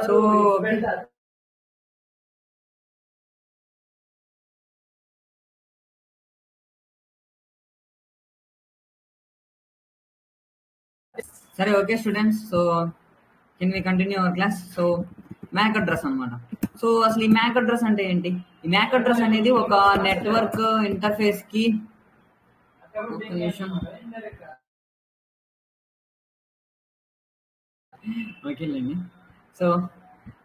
సో సరే okay students, so can we continue our class. So MAC address అనమాట. సో అసలు ఈ మ్యాక్ అడ్రస్ అంటే ఏంటి? ఈ మ్యాక్ అడ్రస్ అనేది ఒక నెట్వర్క్ ఇంటర్ఫేస్ కి, ఒక నిమిషం, ఓకేలేండి. సో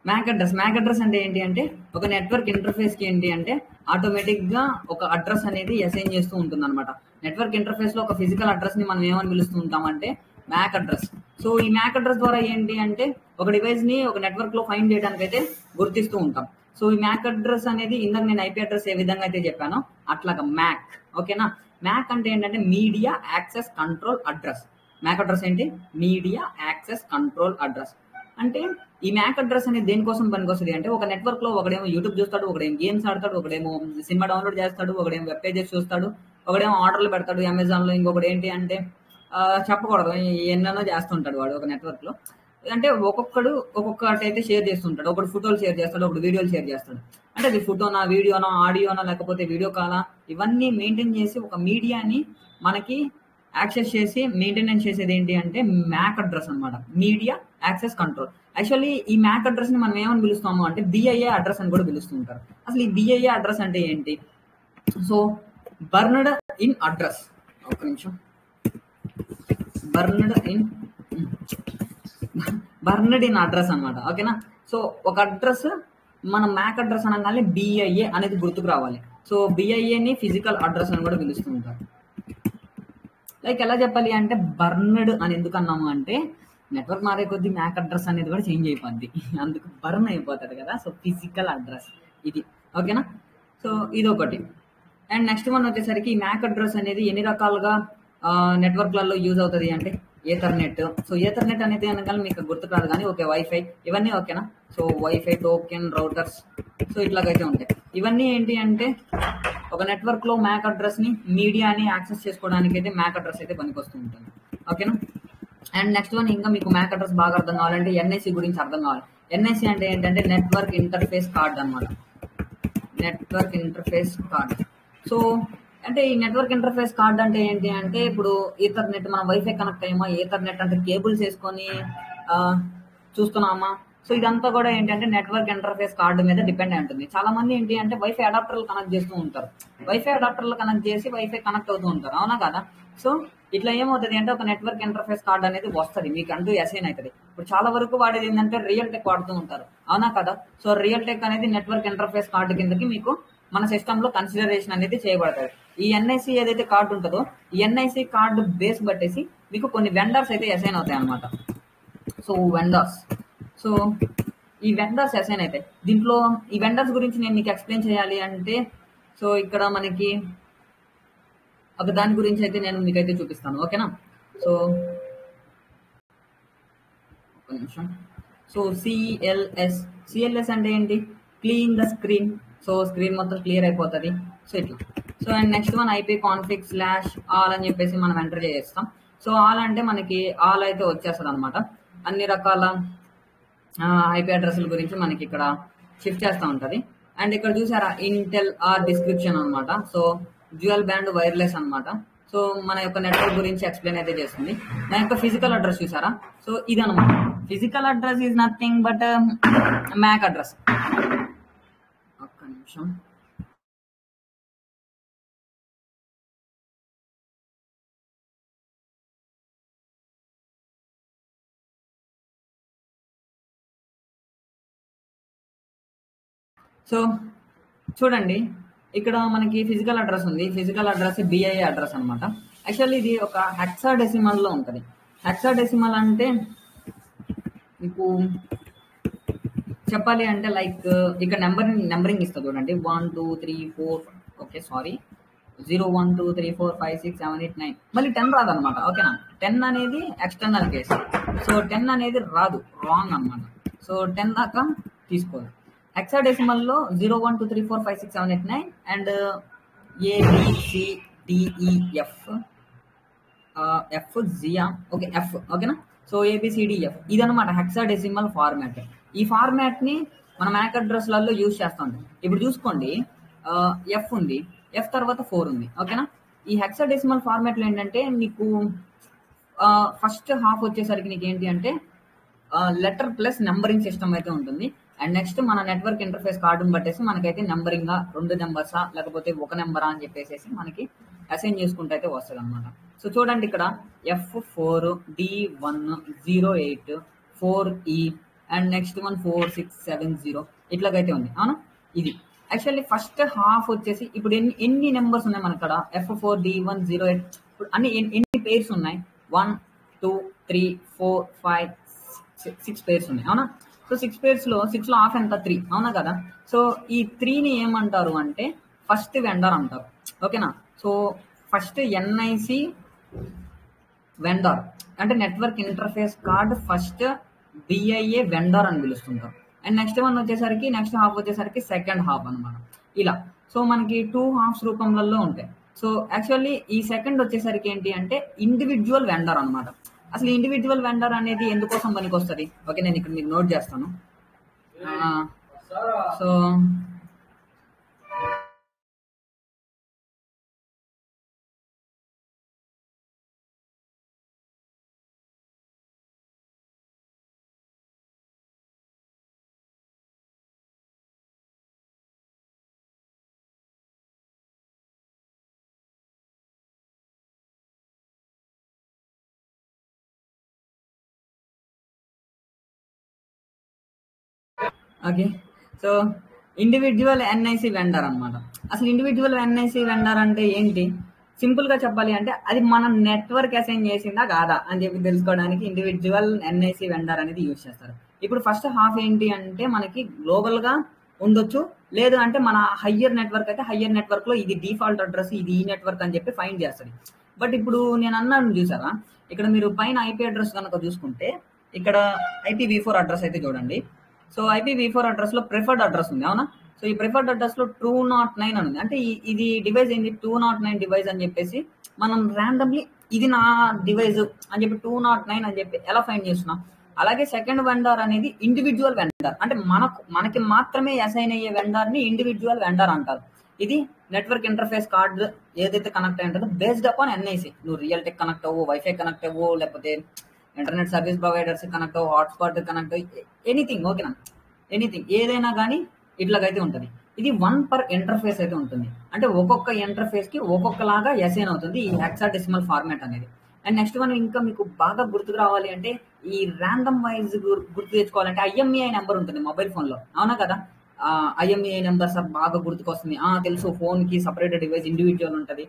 మ్యాక్ అడ్రస్ అంటే ఏంటి అంటే ఒక నెట్వర్క్ ఇంటర్ఫేస్ కి ఏంటి అంటే ఆటోమేటిక్ గా ఒక అడ్రస్ అనేది అసైన్ చేస్తూ ఉంటుంది అనమాట. నెట్వర్క్ ఇంటర్ఫేస్ లో ఒక ఫిజికల్ అడ్రస్ ని మనం ఏమని పిలుస్తూ ఉంటామంటే మ్యాక్ అడ్రస్. సో ఈ మ్యాక్ అడ్రస్ ద్వారా ఏంటి అంటే ఒక డివైస్ ని ఒక నెట్వర్క్ లో ఫైండ్ చేయడానికి అయితే గుర్తిస్తూ ఉంటాం. సో ఈ మ్యాక్ అడ్రస్ అనేది ఇందాక నేను ఐపీ అడ్రస్ ఏ విధంగా అయితే చెప్పానో అట్లాగా మ్యాక్. ఓకేనా? మ్యాక్ అంటే ఏంటంటే media access control address. MAC address ఏంటి? Media access control address. అంటే ఈ మ్యాక్ అడ్రస్ అనేది దేనికోసం పనికొస్తుంది అంటే ఒక నెట్వర్క్ లో ఒకడేమో యూట్యూబ్ చూస్తాడు, ఒకడేమో గేమ్స్ ఆడతాడు, ఒకడేమో సినిమా డౌన్లోడ్ చేస్తాడు, ఒకడేమో వెబ్ పేజెస్ చూస్తాడు, ఒకడేమో ఆర్డర్లు పెడతాడు అమెజాన్ లో, ఇంకొకటి ఏంటి అంటే చెప్పకూడదు ఎన్నెన్నో చేస్తుంటాడు వాడు ఒక నెట్వర్క్ లో. అంటే ఒక్కొక్కడు ఒక్కొక్కటి అయితే షేర్ చేస్తుంటాడు. ఒకడు ఫోటోలు షేర్ చేస్తాడు, ఒకడు వీడియోలు షేర్ చేస్తాడు. అంటే అది ఫోటోనా, వీడియోనా, ఆడియోనా, లేకపోతే వీడియో కాలా, ఇవన్నీ మెయింటైన్ చేసి ఒక మీడియాని మనకి యాక్సెస్ చేసి మెయింటెనెన్స్ చేసేది ఏంటి అంటే మ్యాక్ అడ్రస్ అనమాట. Media access control. యాక్చువల్లీ ఈ మ్యాక్ అడ్రస్ ని మనం ఏమని పిలుస్తాము అంటే బిఐఏ అడ్రస్ అని కూడా పిలుస్తూ ఉంటారు. అసలు ఈ బిఐఏ అడ్రస్ అంటే ఏంటి? సో బర్న్డ్ ఇన్ అడ్రస్, ఒక నిమిషం, బర్న్డ్ ఇన్ అడ్రస్ అనమాట. ఓకేనా? సో ఒక అడ్రస్ మనం మ్యాక్ అడ్రస్ అనగానే బిఐఏ అనేది గుర్తుకు రావాలి. సో బిఐఏని ఫిజికల్ అడ్రస్ అని కూడా పిలుస్తూ ఉంటారు. లైక్ ఎలా చెప్పాలి అంటే బర్న్డ్ అని ఎందుకు అన్నాము అంటే నెట్వర్క్ మారే కొద్దీ మ్యాక్ అడ్రస్ అనేది కూడా చేంజ్ అయిపోద్ది, అందుకు బర్న్ అయిపోతుంది కదా. సో ఫిజికల్ అడ్రస్ ఇది. ఓకేనా? సో ఇది ఒకటి. అండ్ నెక్స్ట్ వన్ వచ్చేసరికి ఈ మ్యాక్ అడ్రస్ అనేది ఎన్ని రకాలుగా నెట్వర్క్లలో యూజ్ అవుతుంది అంటే ఈథర్నెట్. సో ఈథర్నెట్ అనేది అనగానే మీకు గుర్తు కాదు కానీ ఓకే, వైఫై, ఇవన్నీ ఓకేనా. So wifi, token, routers, so ఇట్లాగైతే ఉంటాయి. ఇవన్నీ ఏంటి అంటే ఒక నెట్వర్క్ లో మ్యాక్ అడ్రస్ ని, మీడియాని యాక్సెస్ చేసుకోవడానికి అయితే మ్యాక్ అడ్రస్ అయితే పనికొస్తూ ఉంటుంది. ఓకేనా? అండ్ నెక్స్ట్ వన్, ఇంకా మీకు మ్యాక్ అడ్రస్ బాగా అర్థం కావాలంటే ఎన్ఐసి గురించి అర్థం కావాలి. ఎన్ఐసి అంటే ఏంటంటే నెట్వర్క్ ఇంటర్ఫేస్ కార్డ్ అనమాట. Network interface card. సో అంటే ఈ నెట్వర్క్ ఇంటర్ఫేస్ కార్డ్ అంటే ఏంటి అంటే ఇప్పుడు ఈథర్నెట్, మనం వైఫై కనెక్ట్ అయ్యామా, ఈథర్నెట్ అంటే కేబుల్స్ వేసుకొని చూస్తున్నామా, సో ఇదంతా కూడా ఏంటంటే నెట్వర్క్ ఇంటర్ఫేస్ కార్డు మీద డిపెండ్ అయి ఉంటుంది. చాలా మంది ఏంటి అంటే వైఫై అడాప్టర్లు కనెక్ట్ చేస్తూ ఉంటారు. వైఫై అడాప్టర్లు కనెక్ట్ చేసి వైఫై కనెక్ట్ అవుతూ ఉంటారు, అవునా కదా? సో ఇట్లా ఏమవుతుంది అంటే ఒక నెట్వర్క్ ఇంటర్ఫేస్ కార్డ్ అనేది వస్తుంది, మీకు అంటూ అసైన్ అవుతుంది. ఇప్పుడు చాలా వరకు వాడేది ఏంటంటే రియల్ టెక్ వాడుతూ ఉంటారు, అవునా కదా? సో రియల్ టెక్ అనేది నెట్వర్క్ ఇంటర్ఫేస్ కార్డు కిందకి మీకు మన సిస్టమ్ లో కన్సిడరేషన్ అనేది చేయబడతాయి. ఈ ఎన్ఐసి ఏదైతే కార్డు ఉంటుందో ఈ ఎన్ఐసి కార్డు బేస్ బట్టేసి మీకు కొన్ని వెండర్స్ అయితే అసైన్ అవుతాయి అనమాట. సో వెండర్స్, సో ఈ వెండర్స్ అసైన్ అవుతాయి. దీంట్లో ఈ వెండర్స్ గురించి నేను మీకు ఎక్స్ప్లెయిన్ చేయాలి అంటే సో ఇక్కడ మనకి ఒక దాని గురించి అయితే నేను మీకైతే చూపిస్తాను, ఓకేనా? సో ఒక నిమిషం. సో సిఎల్ఎస్ అంటే ఏంటి? Clean the screen. So screen మొత్తం క్లియర్ అయిపోతుంది. సో ఇట్లా. So and next one IP config slash all అని చెప్పేసి మనం ఎంటర్ చేస్తాం. సో ఆల్ అంటే మనకి ఆల్ అయితే వచ్చేస్తుంది అనమాట. అన్ని రకాల ఐపీ అడ్రస్ల గురించి మనకి ఇక్కడ షిఫ్ట్ చేస్తూ ఉంటుంది. అండ్ ఇక్కడ చూసారా ఇంటెల్ ఆర్ డిస్క్రిప్షన్ అనమాట. సో డ్యూయల్ బ్యాండ్ వైర్లెస్ అనమాట. సో మన యొక్క నెట్వర్క్ గురించి ఎక్స్ప్లెయిన్ అయితే చేస్తుంది. నా యొక్క ఫిజికల్ అడ్రస్ చూసారా? సో ఇది అనమాట. Physical address is nothing but MAC address. ఒక్క నిమిషం. సో చూడండి, ఇక్కడ మనకి ఫిజికల్ అడ్రస్ ఉంది. ఫిజికల్ అడ్రస్ బిఐఏ అడ్రస్ అనమాట. యాక్చువల్లీ ఇది ఒక హెక్సాడెసిమల్ లో ఉంటుంది. హెక్సాడెసిమల్ అంటే మీకు చెప్పాలి అంటే లైక్ ఇక్కడ నెంబరింగ్ ఇస్తుంది చూడండి. 1 2 3 4, ఓకే సారీ, 0 1 2 3 4 5 6 7 8 9, మళ్ళీ 10 రాదనమాట. ఓకేనా? 10 అనేది ఎక్స్టర్నల్ కేసు. సో 10 అనేది రాదు, రాంగ్ అనమాట. సో 10 దాకా తీసుకోదు. హెక్సాడెసిమల్ లో 0 1 2 3 4 5 6 7 8 9 అండ్ ABCDEF ఎఫ్ జియా, ఓకే ఎఫ్, ఓకేనా? సో ABCDEF ఇదనమాట హెక్సాడెసిమల్ ఫార్మాట్. ఈ ఫార్మాట్ ని మన మ్యాక్ అడ్రస్లలో యూజ్ చేస్తాం. ఇప్పుడు చూసుకోండి, ఎఫ్ ఉంది, ఎఫ్ తర్వాత 4 ఉంది, ఓకేనా? ఈ హెక్సాడెసిమల్ ఫార్మాట్ లో ఏంటంటే మీకు ఫస్ట్ హాఫ్ వచ్చేసరికి నీకు ఏంటి అంటే లెటర్ ప్లస్ నెంబరింగ్ సిస్టమ్ అయితే ఉంటుంది. అండ్ నెక్స్ట్ మన నెట్వర్క్ ఇంటర్ఫేస్ కార్డుని బట్టేసి మనకైతే నెంబరింగ్ 2 నెంబర్సా లేకపోతే ఒక నెంబరా అని చెప్పేసి మనకి అసైన్ చేసుకుంటూ అయితే వస్తుంది అనమాట. సో చూడండి ఇక్కడ F4D108 4E and next one 4670 ఇట్లాగైతే ఉంది అవునా. ఇది యాక్చువల్లీ ఫస్ట్ హాఫ్ వచ్చేసి ఇప్పుడు ఎన్ని నెంబర్స్ ఉన్నాయి మనకి ఇక్కడ F4D108 ఇప్పుడు ఎన్ని పేర్స్ ఉన్నాయి 1 2 3 4 5 6 పేర్స్ ఉన్నాయి అవునా. సో 6 పేర్స్ లో 6 లో హాఫ్ ఎంత 3 అవునా కదా. సో ఈ 3ని ఏమంటారు అంటే ఫస్ట్ వెండర్ అంటారు ఓకేనా. సో ఫస్ట్ ఎన్ఐసి వెండర్ అంటే network interface card first BIA vendor అని పిలుస్తుంటారు. అండ్ నెక్స్ట్ వన్ వచ్చేసరికి నెక్స్ట్ హాఫ్ వచ్చేసరికి సెకండ్ హాఫ్ అనమాట. ఇలా సో మనకి 2 హాఫ్స్ రూపంలో ఉంటాయి. సో యాక్చువల్లీ ఈ సెకండ్ వచ్చేసరికి ఏంటి అంటే ఇండివిజువల్ వెండర్ అనమాట. అసలు ఇండివిజువల్ వెండర్ అనేది ఎందుకోసం పనికి వస్తుంది ఓకే, నేను ఇక్కడ మీకు నోట్ చేస్తాను. So okay, so individual NIC vendor అనమాట. అసలు ఇండివిజువల్ ఎన్ఐసి వెండర్ అంటే ఏంటి, సింపుల్ గా చెప్పాలి అంటే అది మన నెట్వర్క్ అసైన్ చేసిందా కాదా అని చెప్పి తెలుసుకోవడానికి ఇండివిజువల్ ఎన్ఐసి వెండర్ అనేది యూజ్ చేస్తారు. ఇప్పుడు ఫస్ట్ హాఫ్ ఏంటి అంటే మనకి గ్లోబల్ గా ఉండొచ్చు, లేదు అంటే మన హయ్యర్ నెట్వర్క్ అయితే హయ్యర్ నెట్వర్క్ లో ఇది డిఫాల్ట్ అడ్రస్ ఇది ఈ నెట్వర్క్ అని చెప్పి ఫైండ్ చేస్తుంది. బట్ ఇప్పుడు నేను అన్నాను చూసారా, ఇక్కడ మీరు పైన ఐపీ అడ్రస్ కనుక చూసుకుంటే ఇక్కడ IPv4 అడ్రస్ అయితే చూడండి. సో IPv4 అడ్రస్ లో ప్రిఫర్డ్ అడ్రస్ ఉంది అవునా. సో ఈ ప్రిఫర్డ్ అడ్రస్ లో 209 అని ఉంది. అంటే ఇది డివైస్ ఏంది 209 డివైస్ అని చెప్పేసి మనం ర్యాండమ్లీ ఇది నా డివైస్ అని చెప్పి 209 అని చెప్పి ఎలా ఫైండ్ చేస్తున్నాం. అలాగే సెకండ్ వెండర్ అనేది ఇండివిజువల్ వెండర్, అంటే మనకి మాత్రమే అసైన్ అయ్యే వెండర్ ని ఇండివిజువల్ వెండర్ అంటారు. ఇది నెట్వర్క్ ఇంటర్ఫేస్ కార్డ్ ఏదైతే కనెక్ట్ అయి ఉంటుందో బేస్డ్ అపాన్ ఎన్ఐసి. నువ్వు రియల్ టెక్ కనెక్ట్ అవ్వు, వైఫై కనెక్ట్ అవ్వు, లేకపోతే ఇంటర్నెట్ సర్వీస్ ప్రొవైడర్స్ కనెక్ట్ అవ్వు, హాట్స్పాట్ కనెక్ట్ అవ్వు, ఎనీథింగ్ ఓకేనా, ఎనీథింగ్ ఏదైనా కానీ ఇట్లాగైతే ఉంటుంది. ఇది 1 per ఇంటర్ఫేస్ అయితే ఉంటుంది. అంటే ఒక్కొక్క ఇంటర్ఫేస్ కి ఒక్కొక్కలాగా అసైన్ అవుతుంది ఈ హెక్సాడెసిమల్ ఫార్మాట్ అనేది. అండ్ నెక్స్ట్ మనం ఇంకా మీకు బాగా గుర్తుకు రావాలి అంటే ఈ ర్యాండమ్ వైజ్ గుర్తు తెచ్చుకోవాలంటే IMEI నెంబర్ ఉంటుంది మొబైల్ ఫోన్ లో అవునా కదా. IMEI నెంబర్ సార్ బాగా గుర్తుకొస్తుంది, తెలుసు, ఫోన్ కి సపరేట్ డివైస్ ఇండివిజువల్ ఉంటుంది.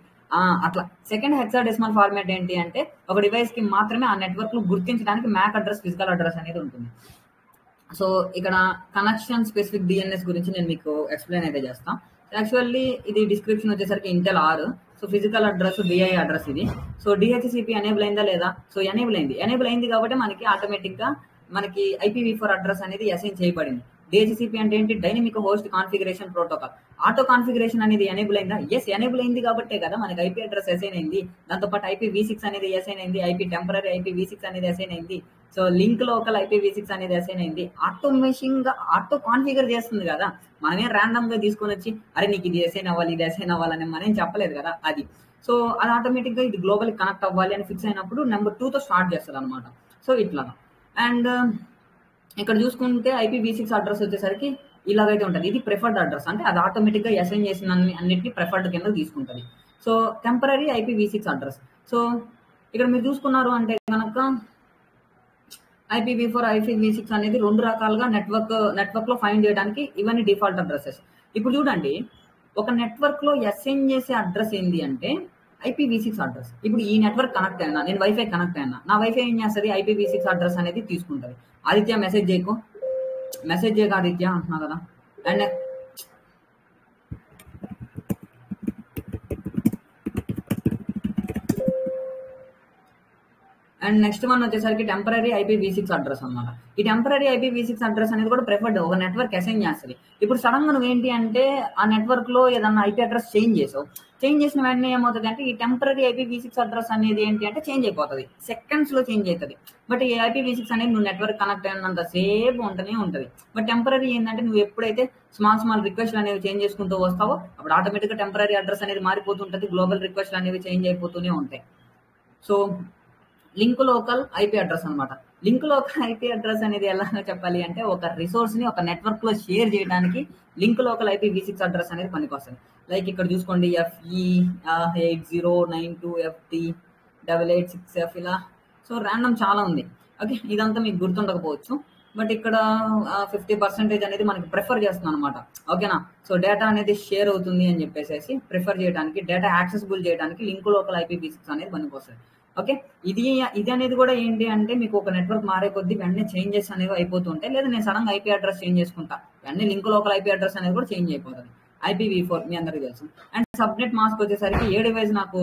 అట్లా సెకండ్ హెక్సాడెసిమల్ ఫార్మాట్ ఏంటి అంటే ఒక డివైస్ కి మాత్రమే ఆ నెట్వర్క్ ను గుర్తించడానికి మ్యాక్ అడ్రస్ ఫిజికల్ అడ్రస్ అనేది ఉంటుంది. సో ఇక్కడ కనెక్షన్ స్పెసిఫిక్ డిఎన్ఎస్ గురించి నేను మీకు ఎక్స్ప్లెయిన్ అయితే చేస్తాను. యాక్చువల్లీ ఇది డిస్క్రిప్షన్ వచ్చేసరికి Intel 6. So physical address BI address ఇది. సో DHCP ఎనేబుల్ అయిందా లేదా, సో ఎనేబుల్ అయింది కాబట్టి మనకి ఆటోమేటిక్ గా మనకి IPv4 అడ్రస్ అనేది అసైన్ చేయబడింది. DHCP అంటే ఏంటి, dynamic host configuration protocol. Auto configuration అనేది ఎనేబుల్ అయిందా, ఎస్ ఎనేబుల్ అయింది కాబట్టే కదా మనకి IP అడ్రస్ అసైన్ అయింది. దాంతోపాటు IPv6 అనేది అసైన్ అయింది, టెంపరరీ IPv6 అనేది అసైన్ అయింది. సో లింక్ లోకల్ IPv6 అనేది అసైన్ అయింది. ఆటోమేషన్ గా ఆటో కాన్ఫిగర్ చేస్తుంది కదా, మనమే ర్యాండమ్ గా తీసుకొని వచ్చి అరే నీకు ఇది అసైన్ అవ్వాలి ఇది అసైన్ అవ్వాలని మనం చెప్పలేదు కదా అది. సో అది ఆటోమేటిక్ గా ఇది గ్లోబల్ కనెక్ట్ అవ్వాలి అని ఫిక్స్ అయినప్పుడు నెంబర్ 2 తో స్టార్ట్ చేస్తుంది అనమాట. సో ఇట్లా. అండ్ ఇక్కడ చూసుకుంటే IPv6 అడ్రస్ వచ్చేసరికి ఇలాగైతే ఉంటుంది. ఇది ప్రిఫర్డ్ అడ్రస్, అంటే అది ఆటోమేటిక్ గా అసైన్ చేసిన అన్నిటిని ప్రిఫర్డ్ కింద తీసుకుంటుంది. So temporary IPv6 address. So ఇక్కడ మీరు చూసుకున్నారు అంటే కనుక IPv4 IPv6 అనేది 2 రకాలుగా నెట్వర్క్ లో ఫైండ్ చేయడానికి ఇవన్నీ డిఫాల్ట్ అడ్రసెస్. ఇప్పుడు చూడండి, ఒక నెట్వర్క్ లో అసైన్ చేసే అడ్రస్ ఏంటి అంటే IPv6 అడ్రస్. ఇప్పుడు ఈ నెట్వర్క్ కనెక్ట్ అయినా, నేను వైఫై కనెక్ట్ అయినా, నా వైఫై ఏం చేస్తుంది IPv6 అడ్రస్ అనేది తీసుకుంటుంది. ఆదిత్య మెసేజ్ చేయకు ఆదిత్య అంటున్నా కదా. అండ్ నెక్స్ట్ వన్ వచ్చేసరికి టెంపరరీ IPv6 అడ్రస్ అనమాట. ఈ టెంపరరీ IPv6 అడ్రస్ అనేది కూడా ప్రిఫర్డ్ ఒక నెట్వర్క్ అసైన్ చేస్తుంది. ఇప్పుడు సడన్ గా నువ్వేంటి అంటే ఆ నెట్వర్క్ లో ఏదన్నా IP అడ్రస్ చేంజ్ చేసిన వెంటనే ఏమవుతుంది అంటే ఈ టెంపరరీ IPv6 అడ్రస్ అనేది ఏంటి అంటే చేంజ్ అయిపోతుంది, సెకండ్స్ లో చేంజ్ అవుతుంది. బట్ ఈ IPv6 అనేది నువ్వు నెట్వర్క్ కనెక్ట్ అయినంత సేపు ఉంటూనే ఉంటుంది. బట్ టెంపరరీ ఏంటంటే నువ్వు ఎప్పుడైతే స్మాల్ రిక్వెస్ట్ అనేవి చేంజ్ చేసుకుంటూ వస్తావో అప్పుడు ఆటోమేటిక్ గా టెంపరరీ అడ్రస్ అనేది మారిపోతుంటది, గ్లోబల్ రిక్వెస్ట్ అనేవి చేంజ్ అయిపోతూనే ఉంటాయి. So link local IP address అనమాట. లింక్ లోకల్ ఐపీ అడ్రస్ అనేది ఎలా చెప్పాలి అంటే ఒక రిసోర్స్ ని ఒక నెట్వర్క్ లో షేర్ చేయడానికి లింక్ లోకల్ IPv6 అడ్రస్ అనేది పనికొస్తుంది. లైక్ ఇక్కడ చూసుకోండి FE8092FT886F ఇలా. సో ర్యాండమ్ చాలా ఉంది. ఓకే, ఇదంతా మీకు గుర్తుండకపోవచ్చు. బట్ ఇక్కడ 50% అనేది మనకి ప్రిఫర్ చేస్తున్నాం అనమాట. ఓకేనా. సో డేటా అనేది షేర్ అవుతుంది అని చెప్పేసి ప్రిఫర్ చేయడానికి, డేటా యాక్సెసిబుల్ చేయడానికి లింక్ లోకల్ IPv6 అనేది పనికొస్తుంది. ఓకే, ఇది ఇది అనేది కూడా ఏంటి అంటే మీకు ఒక నెట్వర్క్ మారే కొద్దీ వెంటనే చేంజెస్ అనేవి అయిపోతుంటాయి. లేదా నేను సడన్ గా ఐపీ అడ్రస్ చేంజ్ చేసుకుంటా, వెంటనే లింక్ లోకల్ ఐపీ అడ్రస్ అనేది కూడా చేంజ్ అయిపోతుంది. IPv4 మీ అందరికీ తెలుసు. అండ్ సబ్నెట్ మాస్క్ వచ్చేసరికి ఏ డివైస్ నాకు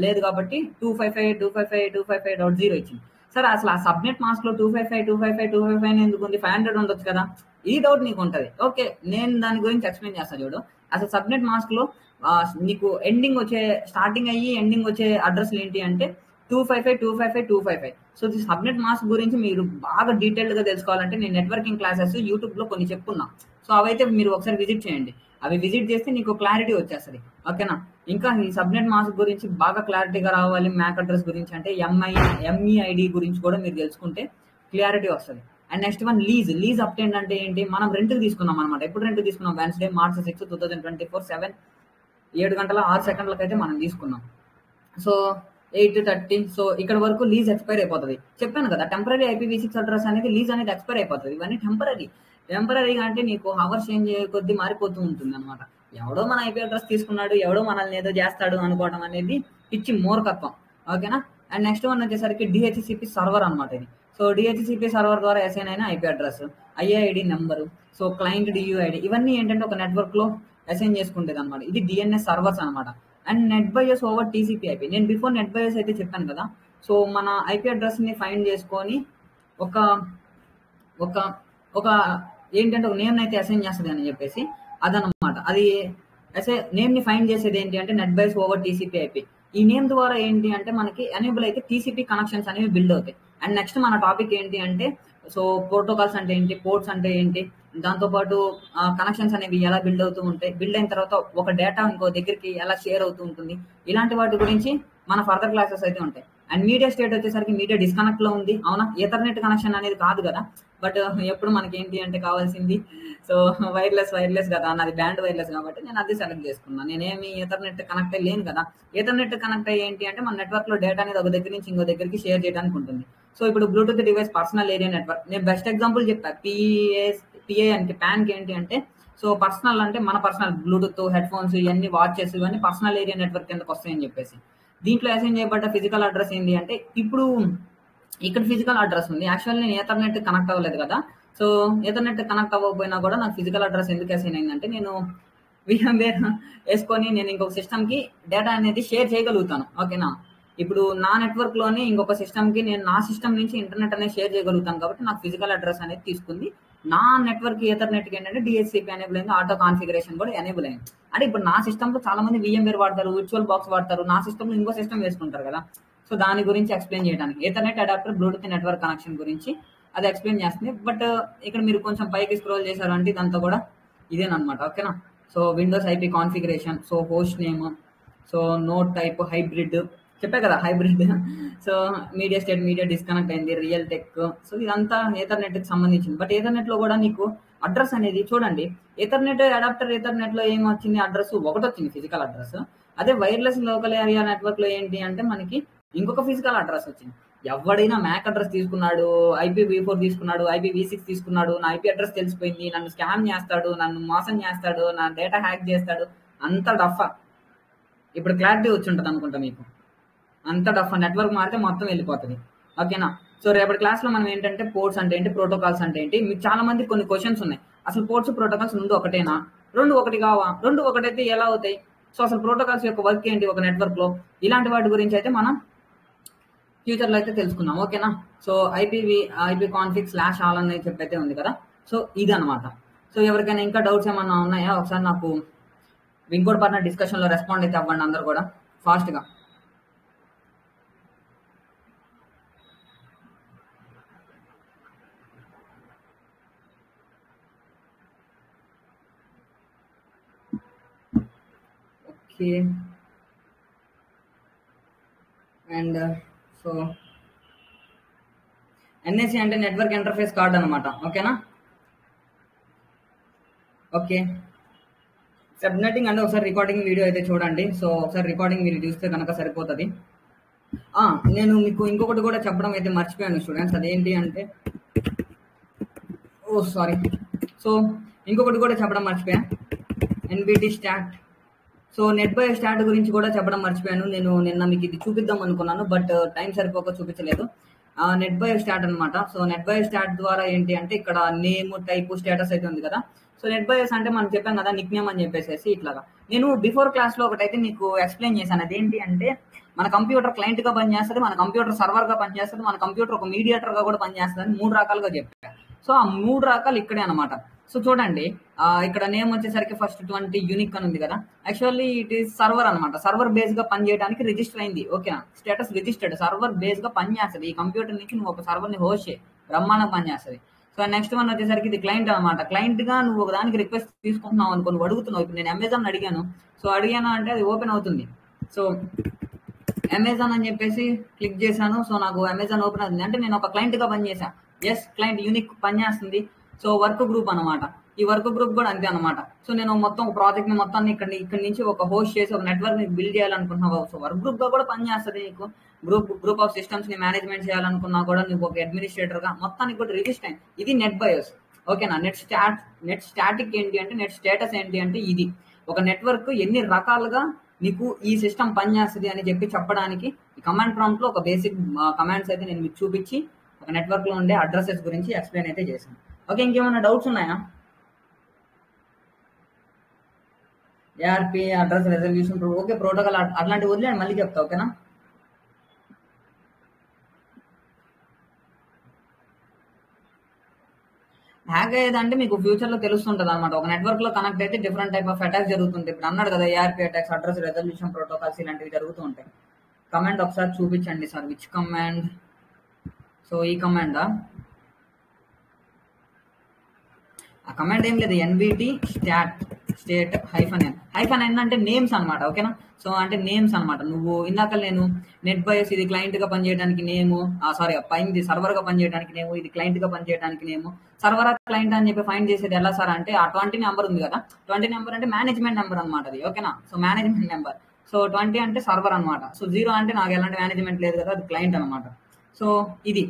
లేదు కాబట్టి 255.255.255.0 ఇచ్చింది. సరే అసలు ఆ సబ్నెట్ మాస్క్ లో 255 ఎందుకు ఉంది? 500 ఉండొచ్చు కదా. ఈ డౌట్ నీకు ఉంటది. ఓకే, నేను దాని గురించి ఎక్స్ప్లెయిన్ చేస్తాను చూడు. అసలు సబ్నెట్ మాస్క్ లో నీకు ఎండింగ్ వచ్చే, స్టార్టింగ్ అయ్యి ఎండింగ్ వచ్చే అడ్రస్లు ఏంటి అంటే 255. సో ఈ సబ్నెట్ మాస్క్ గురించి మీరు బాగా డీటెయిల్డ్ గా తెలుసుకోవాలంటే నేను నెట్వర్కింగ్ క్లాసెస్ యూట్యూబ్ లో కొన్ని చెప్పుకున్నా. సో అవైతే మీరు ఒకసారి విజిట్ చేయండి. అవి విజిట్ చేస్తే నీకు క్లారిటీ వచ్చేస్తుంది. ఓకేనా. ఇంకా ఈ సబ్నెట్ మాస్క్ గురించి బాగా క్లారిటీగా రావాలి, మ్యాక్ అడ్రస్ గురించి అంటే MEID గురించి కూడా మీరు తెలుసుకుంటే క్లారిటీ వస్తుంది. అండ్ నెక్స్ట్ వన్ లీజ్ అప్టెండ్ అంటే ఏంటి? మనం రెంట్ తీసుకున్నాం అనమాట. ఎప్పుడు రెంట్ తీసుకున్నాం? వెన్స్డే March 6, 2024 7:06 అయితే మనం తీసుకున్నాం. సో 8:30. సో ఇక్కడ వరకు లీజ్ ఎక్స్పైర్ అయిపోతుంది. చెప్పాను కదా, టెంపరీ IPv6 అడ్రస్ అనేది లీజ్ అనేది ఎక్స్పైర్ అయిపోతుంది. ఇవన్నీ టెంపరీగా అంటే నీకు హవర్స్ చేంజ్ కొద్దీ మారిపోతూ ఉంటుంది అనమాట. ఎవడో మన ఐపీ అడ్రస్ తీసుకున్నాడు, ఎవడో మనల్ని ఏదో చేస్తాడు అనుకోవడం అనేది పిచ్చి మూర్ఖత్వం. ఓకేనా. అండ్ నెక్స్ట్ వన్ వచ్చేసరికి DHCP సర్వర్ అనమాట ఇది. సో DHCP సర్వర్ ద్వారా అసైన్ అయిన IP address, IID number, so client DUID, ఇవన్నీ ఏంటంటే ఒక నెట్వర్క్ లో అసైన్ చేసుకుంటేది అనమాట. ఇది DNS సర్వర్స్ అనమాట. And NetBIOS over TCP/IP. నేను బిఫోర్ నెట్ బయస్ అయితే చెప్పాను కదా. సో మన ఐపీ అడ్రస్ ని ఫైండ్ చేసుకొని ఒక ఒక ఒక ఏంటంటే ఒక నేమ్ అయితే అసైన్ చేస్తుంది అని చెప్పేసి అదనమాట. అది నేమ్ ని ఫైండ్ చేసేది ఏంటి అంటే నెట్ బయస్ ఓవర్ TCP/IP. ఈ నేమ్ ద్వారా ఏంటి అంటే మనకి ఎనేబుల్ అయితే TCP కనెక్షన్స్ అనేవి బిల్డ్ అవుతాయి. అండ్ నెక్స్ట్ మన టాపిక్ ఏంటి అంటే సో ప్రోటోకాల్స్ అంటే ఏంటి, పోర్ట్స్ అంటే ఏంటి, దాంతోపాటు కనెక్షన్స్ అనేవి ఎలా బిల్డ్ అవుతూ ఉంటాయి, బిల్డ్ అయిన తర్వాత ఒక డేటా ఇంకో దగ్గరికి ఎలా షేర్ అవుతూ ఉంటుంది, ఇలాంటి వాటి గురించి మన ఫర్దర్ క్లాసెస్ అయితే ఉంటాయి. అండ్ మీడియా స్టేట్ వచ్చేసరికి మీడియా డిస్కనెక్ట్ లో ఉంది. అవునా, ఈథర్నెట్ కనెక్షన్ అనేది కాదు కదా. బట్ ఎప్పుడు మనకి ఏంటి అంటే కావాల్సింది సో వైర్లెస్ కదా, నాది బ్యాండ్ వైర్లెస్ కాబట్టి నేను అది సెలెక్ట్ చేసుకున్నాను. నేనేమి ఈథర్నెట్ కనెక్ట్ అయ్యి లేను కదా. ఈథర్నెట్ కనెక్ట్ అయ్యి ఏంటి అంటే మన నెట్వర్క్ లో డేటా అనేది ఒక దగ్గర నుంచి ఇంకో దగ్గరికి షేర్ చేయడానికి ఉంటుంది. సో ఇప్పుడు Bluetooth device personal area network, నేను బెస్ట్ ఎగ్జాంపుల్ చెప్పా. PA అంటే PAN కి ఏంటి అంటే సో పర్సనల్ అంటే మన పర్సనల్ బ్లూటూత్, హెడ్ ఫోన్స్, ఇవన్నీ వాచెస్, ఇవన్నీ పర్సనల్ ఏరియా నెట్వర్క్ కిందకి వస్తాయని చెప్పేసి. దీంట్లో అసైన్ చేయబడ్డ ఫిజికల్ అడ్రస్ ఏంటి అంటే ఇప్పుడు ఇక్కడ ఫిజికల్ అడ్రస్ ఉంది. యాక్చువల్ నేను ఈథర్నెట్ కనెక్ట్ అవ్వలేదు కదా. సో ఈథర్నెట్ కనెక్ట్ అవ్వకపోయినా కూడా నాకు ఫిజికల్ అడ్రస్ ఎందుకు అసైన్ అయిందంటే నేను VMware వేసుకొని నేను ఇంకొక సిస్టమ్ కి డేటా అనేది షేర్ చేయగలుగుతాను. ఓకేనా. ఇప్పుడు నా నెట్వర్క్ లోనే ఇంకొక సిస్టమ్ కి నేను నా సిస్టమ్ నుంచి ఇంటర్నెట్ అనేది షేర్ చేయగలుగుతాను కాబట్టి నాకు ఫిజికల్ అడ్రస్ అనేది తీసుకుంది. నా నెట్వర్క్ ఈథర్నెట్ కి ఏంటంటే DHCP ఎనేబుల్ అయింది, ఆటో కాన్ఫిగరేషన్ కూడా ఎనేబుల్ అయింది. అంటే ఇప్పుడు నా సిస్టమ్ లో చాలా మంది VMware వాడతారు, విర్చువల్ బాక్స్ వాడతారు, నా సిస్టమ్ లో ఇంకో సిస్టమ్ వేసుకుంటారు కదా. సో దాని గురించి ఎక్స్ప్లెయిన్ చేయడానికి Ethernet adapter Bluetooth network connection గురించి అది ఎక్స్ప్లెయిన్ చేస్తుంది. బట్ ఇక్కడ మీరు కొంచెం పైకి స్క్రోల్ చేశారు అంటే ఇదంతా కూడా ఇదేనమాట. ఓకేనా. So Windows IP configuration, so host name, so node type, hybrid చెప్పా కదా hybrid. So media state, media disconnect అయింది, రియల్ టెక్. సో ఇదంతా ఈథర్నెట్ కి సంబంధించింది. బట్ ఈథర్నెట్ లో కూడా నీకు అడ్రస్ అనేది చూడండి. ఈథర్నెట్ అడాప్టర్ ఈథర్నెట్ లో ఏం వచ్చింది? అడ్రస్ ఒకటి వచ్చింది, ఫిజికల్ అడ్రస్. అదే వైర్లెస్ లోకల్ ఏరియా నెట్వర్క్ లో ఏంటి అంటే మనకి ఇంకొక ఫిజికల్ అడ్రస్ వచ్చింది. ఎవడైనా మ్యాక్ అడ్రస్ తీసుకున్నాడు, IPv4 తీసుకున్నాడు, IPv6 తీసుకున్నాడు, నా IP అడ్రస్ తెలిసిపోయింది, నన్ను స్కామ్ చేస్తాడు, నన్ను మోసం చేస్తాడు, నా డేటా హ్యాక్ చేస్తాడు, అంత డఫా. ఇప్పుడు క్లారిటీ వచ్చి ఉంటుంది అనుకుంటా మీకు. అంత డఫా. నెట్వర్క్ మారితే మొత్తం వెళ్ళిపోతుంది. ఓకేనా. సో రేపటి క్లాస్ లో మనం ఏంటంటే పోర్ట్స్ అంటే ఏంటి, ప్రోటోకాల్స్ అంటే ఏంటి, మీకు చాలా మంది కొన్ని క్వశ్చన్స్ ఉన్నాయి. అసలు పోర్ట్స్ ప్రోటోకాల్స్ రెండు ఒకటేనా, రెండు ఒకటి కావా, రెండు ఒకటైతే ఎలా అవుతాయి, సో అసలు ప్రోటోకాల్స్ యొక్క వర్క్ ఏంటి ఒక నెట్వర్క్ లో, ఇలాంటి వాటి గురించి అయితే మనం ఫ్యూచర్ లో అయితే తెలుసుకుందాం. ఓకేనా. సో IP config/all అని చెప్పైతే ఉంది కదా. సో ఇది అనమాట. సో ఎవరికైనా ఇంకా డౌట్స్ ఏమన్నా ఉన్నాయా? ఒకసారి నాకు వింకోడ్ పార్ట్నర్ డిస్కషన్ లో రెస్పాండ్ అయితే అవ్వండి అందరు కూడా ఫాస్ట్ గా. ఓకే. అండ్ సో ఎన్ఐసి అంటే నెట్వర్క్ ఇంటర్ఫేస్ కార్డ్ అనమాట. ఓకేనా? ఓకే. సబ్నెటింగ్ అంటే ఒకసారి రికార్డింగ్ వీడియో అయితే చూడండి. సో ఒకసారి రికార్డింగ్ మీరు చూస్తే కనుక సరిపోతుంది. ఆ, నేను మీకు ఇంకొకటి కూడా చెప్పడం అయితే మర్చిపోయాను స్టూడెంట్స్. అదేంటి అంటే, ఓ సారీ. సో ఇంకొకటి కూడా చెప్పడం మర్చిపోయా, NBT start. So net by start గురించి కూడా చెప్పడం మర్చిపోయాను. నేను నిన్న మీకు ఇది చూపిద్దాం అనుకున్నాను, బట్ టైం సరిపోక చూపించలేదు. నెట్ బై స్టాట్ అనమాట. సో నెట్ బై స్టాట్ ద్వారా ఏంటి అంటే, ఇక్కడ నేమ్, టైప్, స్టేటస్ అయితే ఉంది కదా. సో నెట్ బయస్ అంటే మనం చెప్పాం కదా, నిక్ నేమ్ అని చెప్పేసి ఇట్లాగా. నేను బిఫోర్ క్లాస్ లో ఒకటైతే మీకు ఎక్స్ప్లెయిన్ చేశాను. అదేంటి అంటే, మన కంప్యూటర్ క్లయింట్ గా పనిచేస్తుంది, మన కంప్యూటర్ సర్వర్ గా పనిచేస్తుంది, మన కంప్యూటర్ ఒక మీడియేటర్ గా కూడా పనిచేస్తుంది అని 3 రకాలుగా చెప్పాను. సో ఆ 3 రకాలు ఇక్కడే అనమాట. సో చూడండి, ఇక్కడ నేమ్ వచ్చేసరికి ఫస్ట్ 20 యూనిక్ అని ఉంది కదా. యాక్చువల్లీ ఇట్ ఈస్ సర్వర్ అనమాట. సర్వర్ బేస్ గా పనిచేయడానికి రిజిస్టర్ అయింది. ఓకేనా? Status registered. సర్వర్ బేస్ గా పనిచేస్తుంది. ఈ కంప్యూటర్ నుంచి నువ్వు ఒక సర్వర్ ని హోస్ట్ చేయి, బ్రహ్మాండంగా పనిచేస్తుంది. సో నెక్స్ట్ వన్ వచ్చేసరికి ఇది క్లయింట్ అనమాట. క్లయింట్ గా నువ్వు ఒక దానికి రిక్వెస్ట్ తీసుకుంటున్నావు అనుకో, నువ్వు అడుగుతున్నావు. ఇప్పుడు నేను అమెజాన్ అడిగాను. సో అడిగాను అంటే అది ఓపెన్ అవుతుంది. సో అమెజాన్ అని చెప్పేసి క్లిక్ చేశాను. సో నాకు అమెజాన్ ఓపెన్ అవుతుంది. అంటే నేను ఒక క్లయింట్ గా పనిచేశాను. ఎస్, క్లయింట్ యూనిక్ పనిచేస్తుంది. సో వర్క్ గ్రూప్ అనమాట. ఈ వర్క్ గ్రూప్ కూడా అంతే అనమాట. సో నేను మొత్తం ప్రాజెక్ట్ ని మొత్తాన్ని ఇక్కడ నుంచి ఒక హోస్ట్ చేసి ఒక నెట్వర్క్ ని బిల్డ్ చేయాలనుకుంటున్నావు. సో వర్క్ గ్రూప్ గా కూడా పనిచేస్తుంది నీకు. గ్రూప్ ఆఫ్ సిస్టమ్స్ ని మేనేజ్మెంట్ చేయాలనుకున్నా కూడా నువ్వు ఒక అడ్మినిస్ట్రేటర్ గా మొత్తానికి కూడా రిజిస్టర్ అయింది. ఇది నెట్ బయోస్. ఓకేనా? నెట్ స్టాటిక్ ఏంటి అంటే, నెట్ స్టేటస్ ఏంటి అంటే, ఇది ఒక నెట్వర్క్ ఎన్ని రకాలుగా మీకు ఈ సిస్టమ్ పనిచేస్తుంది అని చెప్పడానికి ఈ కమాండ్ ప్రాంప్ట్ లో ఒక బేసిక్ కమాండ్స్ అయితే నేను మీకు చూపించి ఒక నెట్వర్క్ లో ఉండే అడ్రసెస్ గురించి ఎక్స్ప్లెయిన్ అయితే చేశాను. ఓకే, ఇంకేమైనా డౌట్స్ ఉన్నాయా? ARP, address resolution, okay, protocol అట్లాంటివి వదిలే మళ్ళీ చెప్తా. ఓకేనా? హ్యాక్ అయ్యేదంటే మీకు ఫ్యూచర్ లో తెలుస్తుంటది అనమాట. ఒక నెట్వర్క్ లో కనెక్ట్ అయితే డిఫరెంట్ టైప్ ఆఫ్ అటాక్స్ జరుగుతుంటాయి. ఇప్పుడు అన్నాడు కదా, ARP attacks, address resolution protocols ఇలాంటివి జరుగుతూ ఉంటాయి. కమాండ్ ఒకసారి చూపించండి సార్. Which command? సో ఈ కమాండా? ఆ కమాండ్ ఏం లేదు, ఎన్బిటి స్టేట్ -n అంటే నేమ్స్ అనమాట. ఓకేనా? సో అంటే నేమ్స్ అనమాట. నువ్వు ఇందాక నేను నెట్ బయోస్ ఇది క్లయింట్ గా పనిచేయడానికి నేము, సారీ పైనది సర్వర్ గా పనిచేయడానికి నేము, ఇది క్లయింట్ గా పనిచేయడానికి నేము. సర్వర్ క్లయింట్ అని చెప్పి ఫైండ్ చేసేది ఎలా సార్ అంటే, ఆ 20 నెంబర్ ఉంది కదా, 20 నెంబర్ అంటే మేనేజ్మెంట్ నెంబర్ అనమాట అది. ఓకేనా? So management number. సో 20 అంటే సర్వర్ అనమాట. సో 0 అంటే నాకు ఎలాంటి మేనేజ్మెంట్ లేదు కదా, అది క్లయింట్ అనమాట. సో ఇది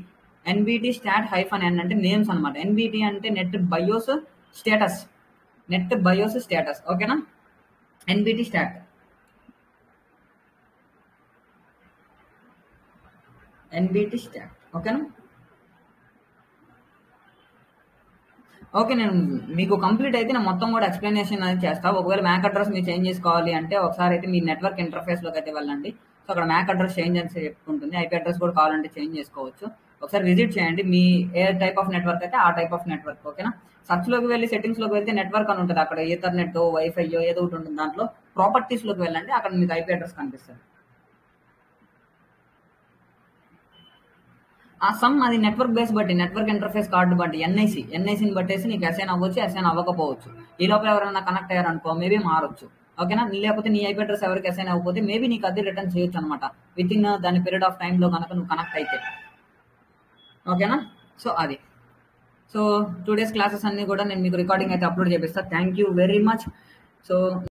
ఎన్బిటి స్టాట్ -n అంటే నేమ్స్ అనమాట. ఎన్బిటి అంటే నెట్ బయోస్ స్టేటస్. ఓకేనా? ఎన్బిటి స్టాట్ ఓకేనా? ఓకే, నేను మీకు కంప్లీట్ అయితే నేను మొత్తం కూడా ఎక్స్ప్లెనేషన్ అనేది చేస్తా. ఒకవేళ మ్యాక్ అడ్రస్ మీరు చేంజ్ చేసుకోవాలి అంటే ఒకసారి అయితే మీ నెట్వర్క్ ఇంటర్ఫేస్ లోకి అయితే వెళ్ళండి. సో అక్కడ మ్యాక్ అడ్రస్ చేంజ్ అని చెప్పుకుంటుంది. ఐపీ అడ్రస్ కూడా కావాలంటే చేంజ్ చేసుకోవచ్చు. ఒకసారి విజిట్ చేయండి. మీ ఏ టైప్ ఆఫ్ నెట్వర్క్ అయితే ఆ టైప్ ఆఫ్ నెట్వర్క్. ఓకేనా? సర్చ్ లోకి వెళ్ళి సెట్టింగ్స్ లోకి వెళ్తే నెట్వర్క్ అని ఉంటుంది. అక్కడ ఈథర్నెట్, వైఫై ఏదో ఒకటి ఉంటుంది. దాంట్లో ప్రాపర్టీస్ లోకి వెళ్ళండి, అక్కడ మీకు ఐపీ అడ్రస్ కనిపిస్తుంది. ఆ సమ్ అది నెట్వర్క్ బేస్ బట్టి, నెట్వర్క్ ఇంటర్ఫేస్ కార్డు బట్టి, ఎన్ఐసిని బట్టేసి నీకు అసైన్ అవ్వచ్చు, అసైన్ అవ్వకపోవచ్చు. ఈ లోపల ఎవరైనా కనెక్ట్ అయ్యారనుకో మేబీ మారొచ్చు. ఓకేనా? లేకపోతే నీ ఐపీ అడ్రస్ ఎవరికి అసైన్ అవ్వకపోతే మేబీ నీకు అది రిటర్న్ చేయొచ్చు అనమాట, విత్ ఇన్ దాని పీరియడ్ ఆఫ్ టైమ్ లో కనుక నువ్వు కనెక్ట్ అయితే. ఓకేనా? సో అది. సో 2 days క్లాసెస్ అన్ని కూడా నేను మీకు రికార్డింగ్ అయితే అప్లోడ్ చేపిస్తాను. Thank you very much. So